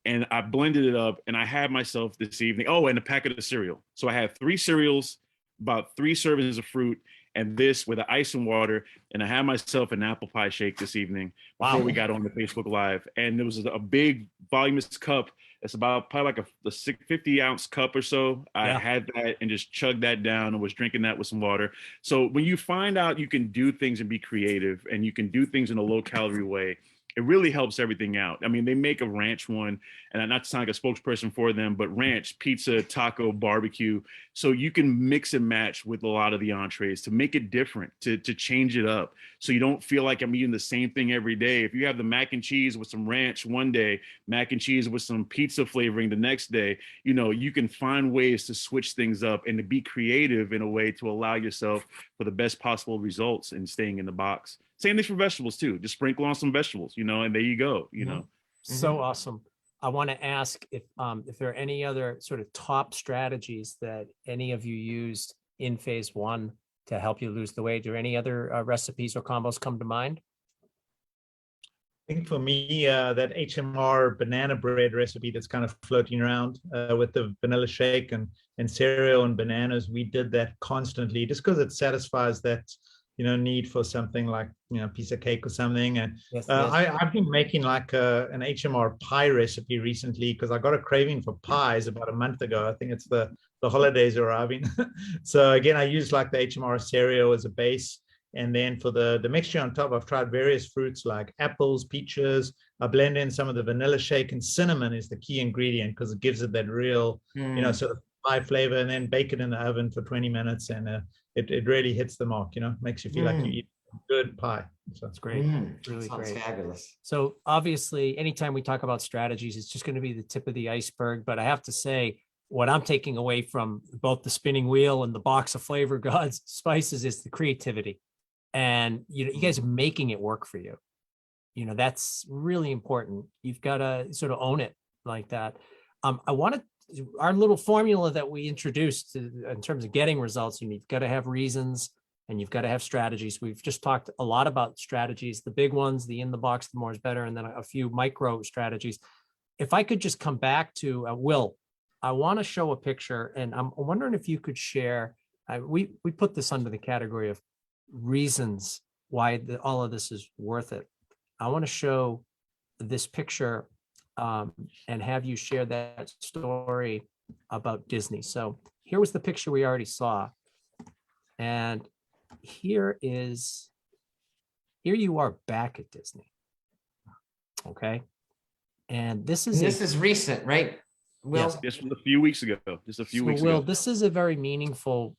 B: And I blended it up, and I had myself this evening, oh, and a packet of cereal. So I had 3 cereals, about 3 servings of fruit, and this with the ice and water. And I had myself an apple pie shake this evening before we got on the Facebook Live. And there was a big voluminous cup. It's about probably like a 50-ounce cup or so. I had that and just chugged that down and was drinking that with some water. So when you find out you can do things and be creative, and you can do things in a low-calorie way, it really helps everything out. I mean, they make a ranch one, and not to sound like a spokesperson for them, but ranch, pizza, taco, barbecue. So you can mix and match with a lot of the entrees to make it different, to change it up. So you don't feel like I'm eating the same thing every day. If you have the mac and cheese with some ranch one day, mac and cheese with some pizza flavoring the next day, you can find ways to switch things up and to be creative in a way to allow yourself for the best possible results in staying in the box. Same thing for vegetables too. Just sprinkle on some vegetables, and there you go,
A: So awesome. I want to ask if there are any other sort of top strategies that any of you used in phase 1 to help you lose the weight, or any other recipes or combos come to mind?
E: I think for me, that HMR banana bread recipe that's kind of floating around with the vanilla shake and cereal and bananas, we did that constantly just because it satisfies that need for something like a piece of cake or something. And I've been making like an HMR pie recipe recently because I got a craving for pies about a month ago. I think it's the holidays arriving. So again, I use like the HMR cereal as a base, and then for the mixture on top, I've tried various fruits like apples, peaches. I blend in some of the vanilla shake, and cinnamon is the key ingredient because it gives it that real sort of pie flavor, and then bake it in the oven for 20 minutes, and it really hits the mark, makes you feel like you eat good pie. So
A: That's great. Really
D: Sounds
A: great.
D: fabulous.
A: So obviously, anytime we talk about strategies, it's just going to be the tip of the iceberg. But I have to say, what I'm taking away from both the spinning wheel and the box of Flavor God's spices is the creativity. And you guys are making it work for you. That's really important. You've got to sort of own it like that. I wanted our little formula that we introduced in terms of getting results. You've got to have reasons, and you've got to have strategies. We've just talked a lot about strategies, the big ones, the in the box, the more is better, and then a few micro strategies. If I could just come back to Will, I want to show a picture, and I'm wondering if you could share. We put this under the category of reasons why all of this is worth it. I want to show this picture and have you share that story about Disney. So here was the picture we already saw. And here you are back at Disney. Okay. And this is
D: This is recent, right? Will?
A: Yes.
B: Just a few weeks ago. Just a few
A: So,
B: weeks
A: Will,
B: ago.
A: this is a very meaningful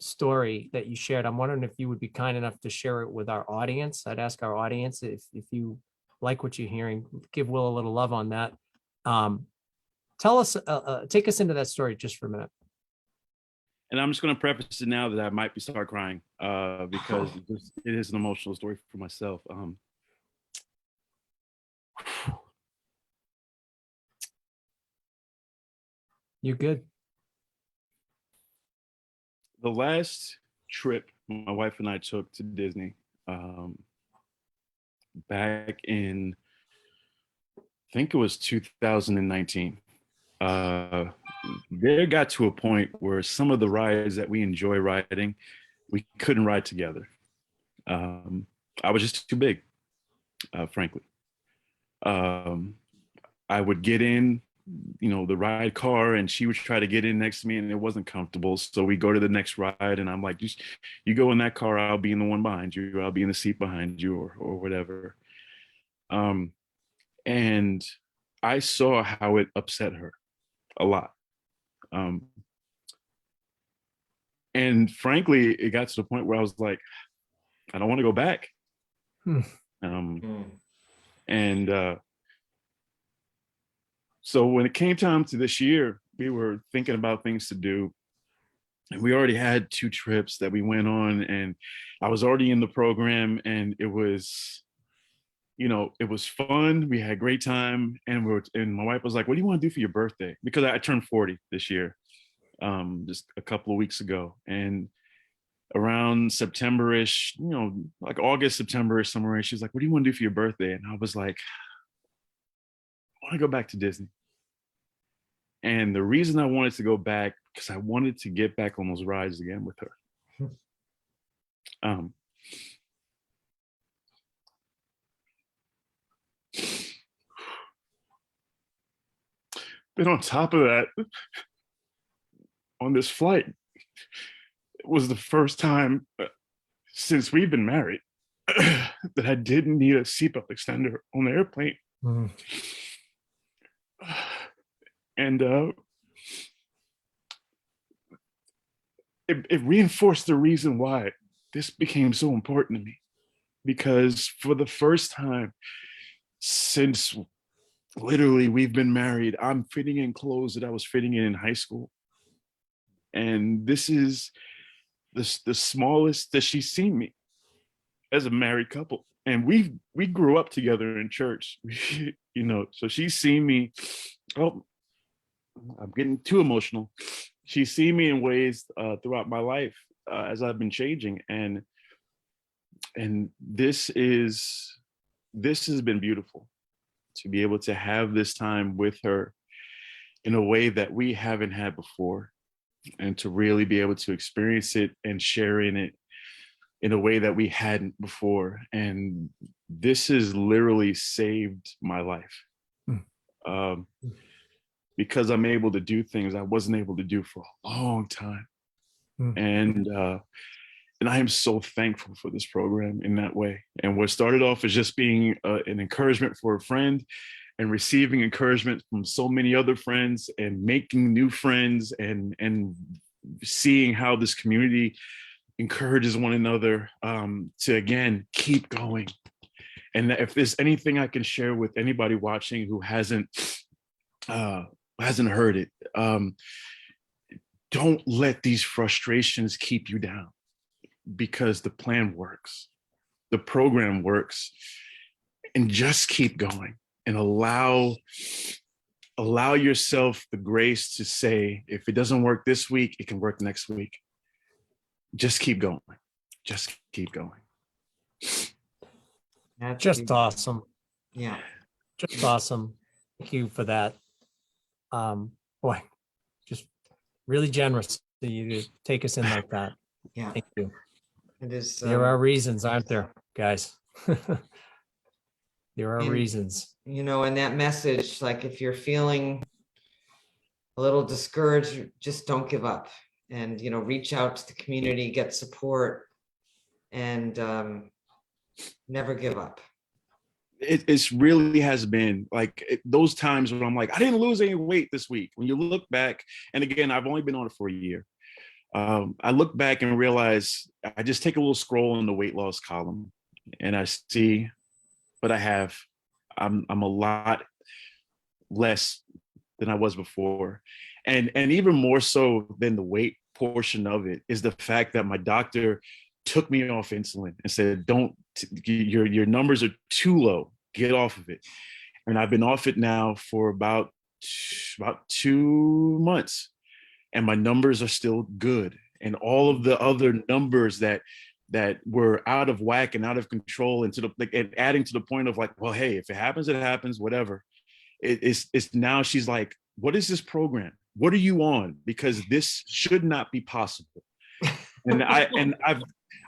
A: story that you shared. I'm wondering if you would be kind enough to share it with our audience. I'd ask our audience if you like what you're hearing, give Will a little love on that. Tell us, take us into that story just for a minute.
B: And I'm just going to preface it now that I might start crying because it is an emotional story for myself.
A: You're good.
B: The last trip my wife and I took to Disney back in, I think it was 2019. There got to a point where some of the rides that we enjoy riding, we couldn't ride together. I was just too big, frankly. I would get in, the ride car, and she would try to get in next to me, and it wasn't comfortable. So we go to the next ride, and I'm like, you go in that car, I'll be in the one behind you, or I'll be in the seat behind you, or whatever. And I saw how it upset her a lot. And frankly, it got to the point where I was like, I don't want to go back. And so when it came time to this year, we were thinking about things to do. And we already had 2 trips that we went on, and I was already in the program, and it was, it was fun. We had a great time. And my wife was like, what do you want to do for your birthday? Because I turned 40 this year, just a couple of weeks ago. And around September-ish, like August, September-ish, somewhere, she's like, what do you want to do for your birthday? And I was like, I want to go back to Disney. And the reason I wanted to go back, because I wanted to get back on those rides again with her. But on top of that, on this flight, it was the first time since we've been married that I didn't need a seatbelt extender on the airplane. And it reinforced the reason why this became so important to me, because for the first time since literally we've been married, I'm fitting in clothes that I was fitting in high school. And this is the smallest that she's seen me as a married couple. And we grew up together in church, so she's seen me. Oh, I'm getting too emotional. She's seen me in ways throughout my life as I've been changing. And this has been beautiful to be able to have this time with her in a way that we haven't had before, and to really be able to experience it and share in it in a way that we hadn't before. And this has literally saved my life. Because I'm able to do things I wasn't able to do for a long time. And I am so thankful for this program in that way. And what started off as just being an encouragement for a friend, and receiving encouragement from so many other friends, and making new friends, and seeing how this community encourages one another to, again, keep going. And if there's anything I can share with anybody watching who hasn't heard it, don't let these frustrations keep you down, because the plan works, the program works, and just keep going, and allow yourself the grace to say, if it doesn't work this week, it can work next week. Just keep going. Just keep going.
D: That's
A: Just
D: beautiful.
A: awesome.
D: Yeah.
A: Just awesome. Thank you for that. Boy, just really generous of you to take us in like that.
D: Yeah.
A: Thank you.
D: It is.
A: There are reasons, aren't there, guys? There are
D: And-
A: reasons.
D: You know, and that message, like if you're feeling a little discouraged, just don't give up, and, you know, reach out to the community, get support, and never give up.
B: It's really has been like those times when I'm like, I didn't lose any weight this week. When you look back, and again, I've only been on it for a year. I look back and realize I just take a little scroll in the weight loss column and I see what I have. I'm a lot less than I was before. And even more so than the weight portion of it is the fact that my doctor took me off insulin and said, your numbers are too low, get off of it. And I've been off it now for about 2 months, and my numbers are still good. And all of the other numbers that were out of whack and out of control, and and adding to the point of like, well, hey, if it happens, whatever. It's now she's like, what is this program? What are you on? Because this should not be possible. And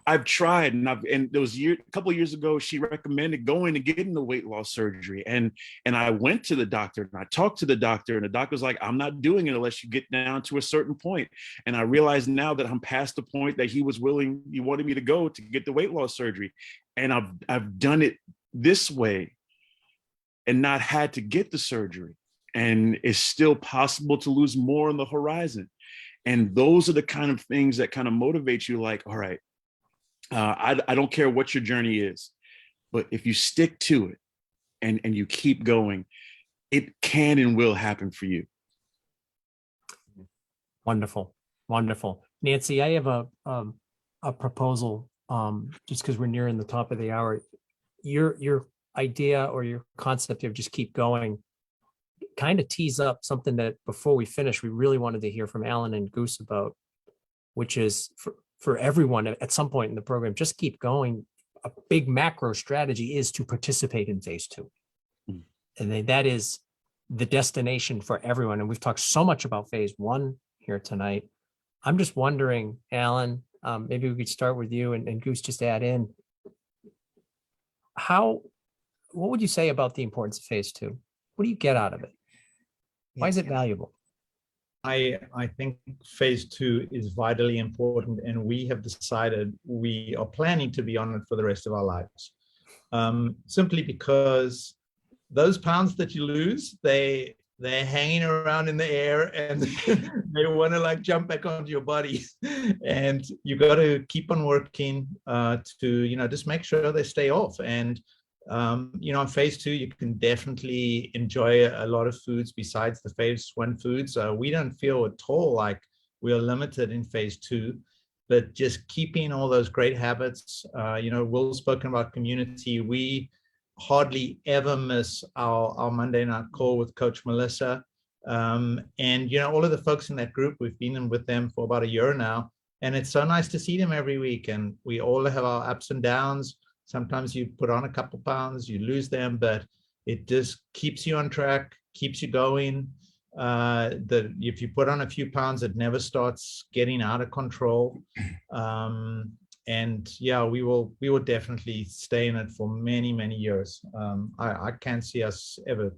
B: I've tried, and there was a couple of years ago, she recommended going and getting the weight loss surgery. And I went to the doctor and I talked to the doctor, and the doctor's like, I'm not doing it unless you get down to a certain point. And I realize now that I'm past the point that he wanted me to go to get the weight loss surgery. And I've done it this way and not had to get the surgery. And it's still possible to lose more on the horizon. And those are the kind of things that kind of motivate you, like, all right, I don't care what your journey is, but if you stick to it and you keep going, it can and will happen for you.
A: Wonderful. Wonderful. Nancy, I have a proposal, just because we're nearing the top of the hour. Your idea or your concept of just keep going kind of tease up something that before we finish, we really wanted to hear from Alan and Goose about, which is for everyone at some point in the program, just keep going. A big macro strategy is to participate in phase 2.
B: Mm.
A: And that is the destination for everyone. And we've talked so much about phase 1 here tonight. I'm just wondering, Alan, maybe we could start with you and Goose just add in. What would you say about the importance of phase 2? What do you get out of it? Why is it valuable?
E: I think phase 2 is vitally important, and we have decided we are planning to be on it for the rest of our lives. Simply because those pounds that you lose, they're hanging around in the air, and they want to like jump back onto your body. And you got to keep on working to just make sure they stay off. And in phase 2, you can definitely enjoy a lot of foods besides the phase 1 foods. We don't feel at all like we are limited in phase 2, but just keeping all those great habits. Will's spoken about community. We hardly ever miss our Monday night call with Coach Melissa. And all of the folks in that group, we've been in with them for about a year now. And it's so nice to see them every week. And we all have our ups and downs. Sometimes you put on a couple pounds, you lose them, but it just keeps you on track, keeps you going. If you put on a few pounds, it never starts getting out of control. And yeah, we will definitely stay in it for many, many years. I can't see us ever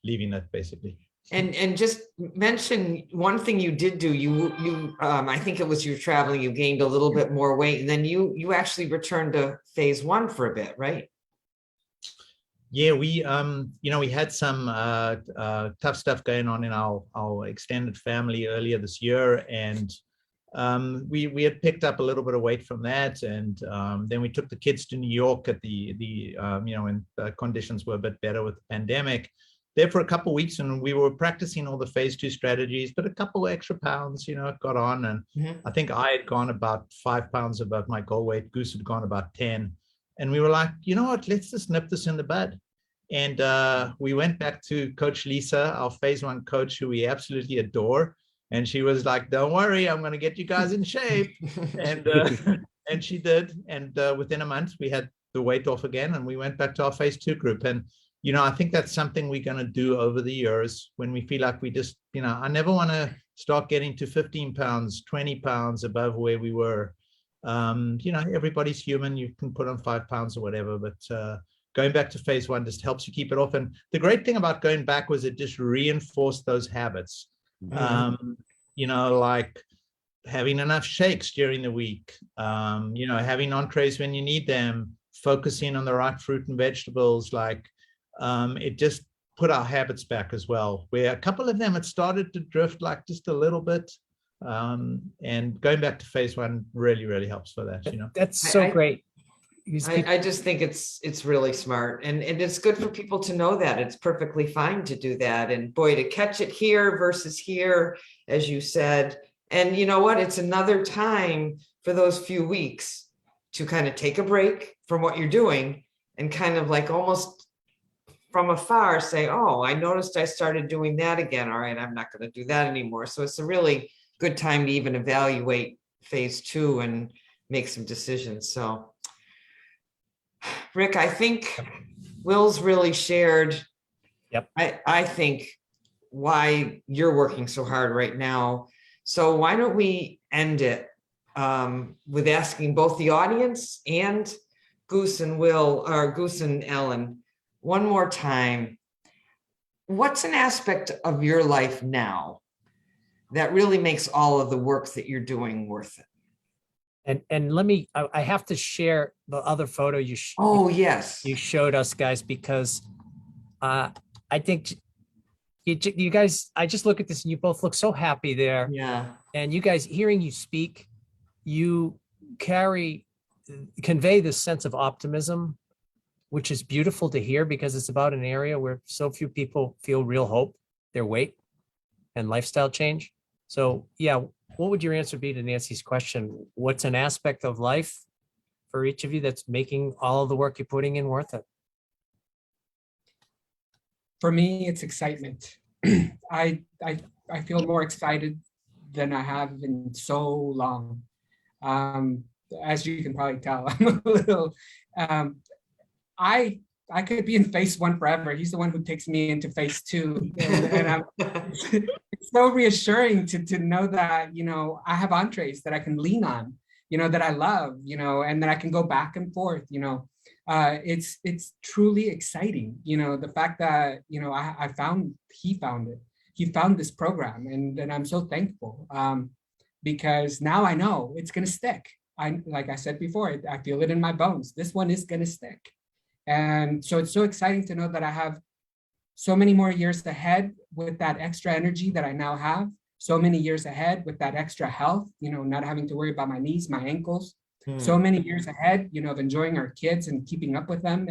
E: leaving it, basically.
D: And just mention one thing you did do. You I think it was you traveling, you gained a little bit more weight, and then you actually returned to phase 1 for a bit, right?
E: Yeah, we had some tough stuff going on in our extended family earlier this year, and we had picked up a little bit of weight from that, and then we took the kids to New York at when conditions were a bit better with the pandemic. There for a couple of weeks, and we were practicing all the phase 2 strategies, but a couple of extra pounds, got on. And I think I had gone about 5 pounds above my goal weight. Goose had gone about 10. And we were like, you know what, let's just nip this in the bud. And we went back to Coach Lisa, our phase 1 coach, who we absolutely adore. And she was like, don't worry, I'm going to get you guys in shape. And she did. And within a month, we had the weight off again, and we went back to our phase 2 group. And I think that's something we're going to do over the years when we feel like we just, I never want to start getting to 15 pounds, 20 pounds above where we were. Everybody's human. You can put on 5 pounds or whatever, but going back to phase one just helps you keep it off. And the great thing about going back was it just reinforced those habits. You know, like having enough shakes during the week, you know, having entrees when you need them, focusing on the right fruit and vegetables, like it just put our habits back as well, where a couple of them had started to drift like just a little bit. And going back to phase one really, really helps for that, you know.
A: That's so great.
D: I just think it's really smart, and it's good for people to know that it's perfectly fine to do that. And boy, to catch it here versus here, as you said, and you know what, it's another time for those few weeks to kind of take a break from what you're doing and kind of like almost from afar say, oh, I noticed I started doing that again. All right, I'm not going to do that anymore. So it's a really good time to even evaluate phase two and make some decisions. So Rick, I think Will's really shared,
A: Yep.
D: I think, why you're working so hard right now. So why don't we end it with asking both the audience and Goose and Will, or Goose and Ellen, one more time, what's an aspect of your life now that really makes all of the work that you're doing worth it?
A: And let me, I have to share the other photo you
D: Yes,
A: you showed us, guys, because I think you guys, I just look at this and you both look so happy there.
D: yeah,
A: And you guys, hearing you speak, you convey this sense of optimism, which is beautiful to hear because it's about an area where so few people feel real hope, their weight and lifestyle change. So yeah, what would your answer be to Nancy's question? What's an aspect of life for each of you that's making all of the work you're putting in worth it?
C: For me, it's excitement. I feel more excited than I have in so long. As you can probably tell, I'm a little, I could be in phase one forever. He's the one who takes me into phase two. And I'm it's so reassuring to know that, you know, I have entrees that I can lean on, you know, that I love, you know, and that I can go back and forth, you know. It's truly exciting, you know, the fact that, you know, he found it. He found this program, and I'm so thankful because now I know it's going to stick. Like I said before, I feel it in my bones. This one is going to stick. And so it's so exciting to know that I have so many more years ahead with that extra energy that I now have, so many years ahead with that extra health, you know, not having to worry about my knees, my ankles, so many years ahead, you know, of enjoying our kids and keeping up with them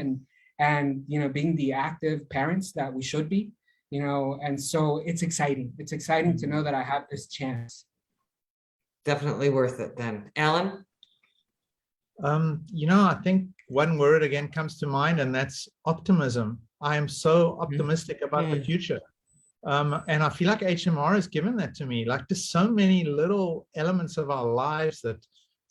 C: and, you know, being the active parents that we should be, you know, and so it's exciting. It's exciting to know that I have this chance.
D: Definitely worth it then. Alan?
E: You know, I think one word again comes to mind, and that's optimism. I am so optimistic about the future. And I feel like HMR has given that to me. Like there's so many little elements of our lives that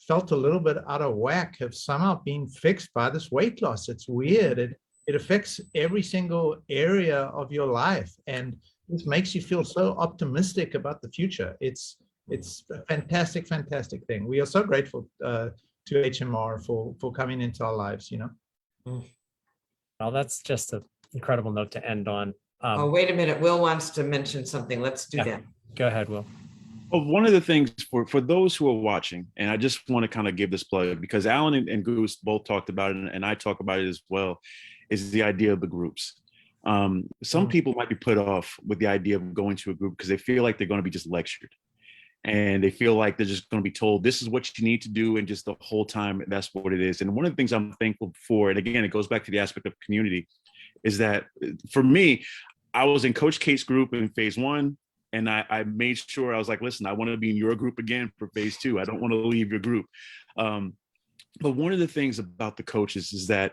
E: felt a little bit out of whack have somehow been fixed by this weight loss. It's weird. It affects every single area of your life. And this makes you feel so optimistic about the future. It's a fantastic, fantastic thing. We are so grateful to HMR for coming into our lives, you know.
A: Well, that's just an incredible note to end on.
D: Oh, wait a minute. Will wants to mention something. Let's do that.
A: Go ahead, Will.
B: Well, one of the things for those who are watching, and I just want to kind of give this plug because Alan and Goose both talked about it, and I talk about it as well, is the idea of the groups. Some people might be put off with the idea of going to a group because they feel like they're going to be just lectured. And they feel like they're just going to be told, this is what you need to do. And just the whole time, that's what it is. And one of the things I'm thankful for, and again, it goes back to the aspect of community, is that for me, I was in Coach Kate's group in phase one. And I made sure I was like, listen, I want to be in your group again for phase two. I don't want to leave your group. But one of the things about the coaches is that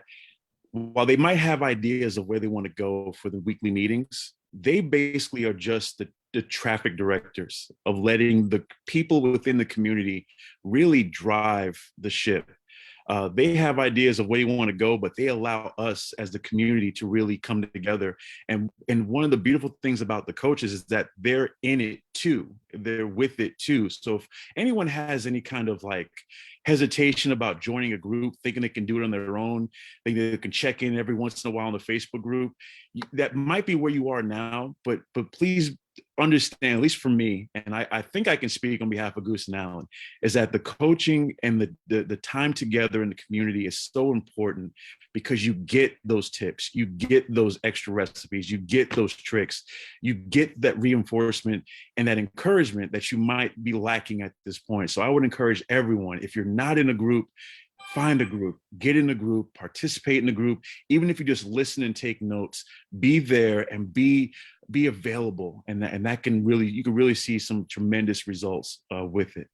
B: while they might have ideas of where they want to go for the weekly meetings, they basically are just the traffic directors of letting the people within the community really drive the ship. They have ideas of where they want to go, but they allow us as the community to really come together. And one of the beautiful things about the coaches is that they're in it too. They're with it too. So if anyone has any kind of like hesitation about joining a group, thinking they can do it on their own, thinking they can check in every once in a while in the Facebook group, that might be where you are now, but please understand, at least for me, and I think I can speak on behalf of Goose and Alan, is that the coaching and the time together in the community is so important, because you get those tips, you get those extra recipes, you get those tricks, you get that reinforcement and that encouragement that you might be lacking at this point. So I would encourage everyone, if you're not in a group, find a group, get in a group, participate in a group. Even if you just listen and take notes, be there and be available. And that can really, you can really see some tremendous results with it.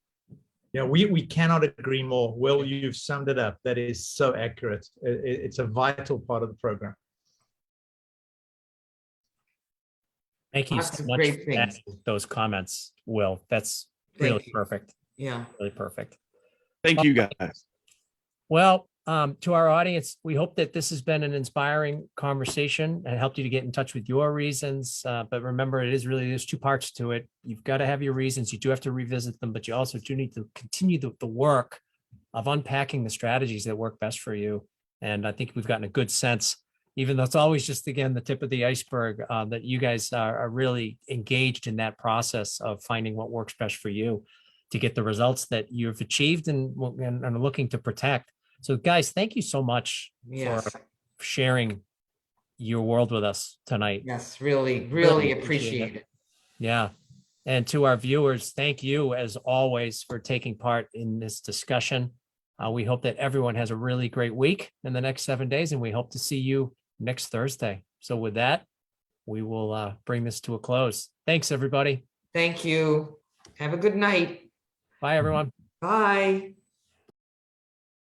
E: Yeah, we cannot agree more. Will, you've summed it up. That is so accurate. It's a vital part of the program.
A: Thank you
D: Lots
A: so
D: of
A: much
D: great
A: for that,
D: things.
A: those comments, Will. That's
D: Thank
A: really
D: you.
A: perfect.
D: Yeah.
A: Really perfect.
B: Thank you, guys.
A: Well, to our audience, we hope that this has been an inspiring conversation and helped you to get in touch with your reasons. But remember, there's two parts to it. You've got to have your reasons. You do have to revisit them, but you also do need to continue the work of unpacking the strategies that work best for you. And I think we've gotten a good sense, even though it's always just, again, the tip of the iceberg, that you guys are really engaged in that process of finding what works best for you to get the results that you've achieved and are looking to protect. So guys, thank you so much
D: Yes.
A: for sharing your world with us tonight.
D: Yes. Really,
A: Really
D: really
A: appreciate
D: appreciate it.
A: Yeah. And to our viewers, thank you as always for taking part in this discussion. We hope that everyone has a really great week in the next 7 days, and we hope to see you next Thursday. So with that, we will bring this to a close. Thanks, everybody.
D: Thank you. Have a good night.
A: Bye, everyone.
D: Bye.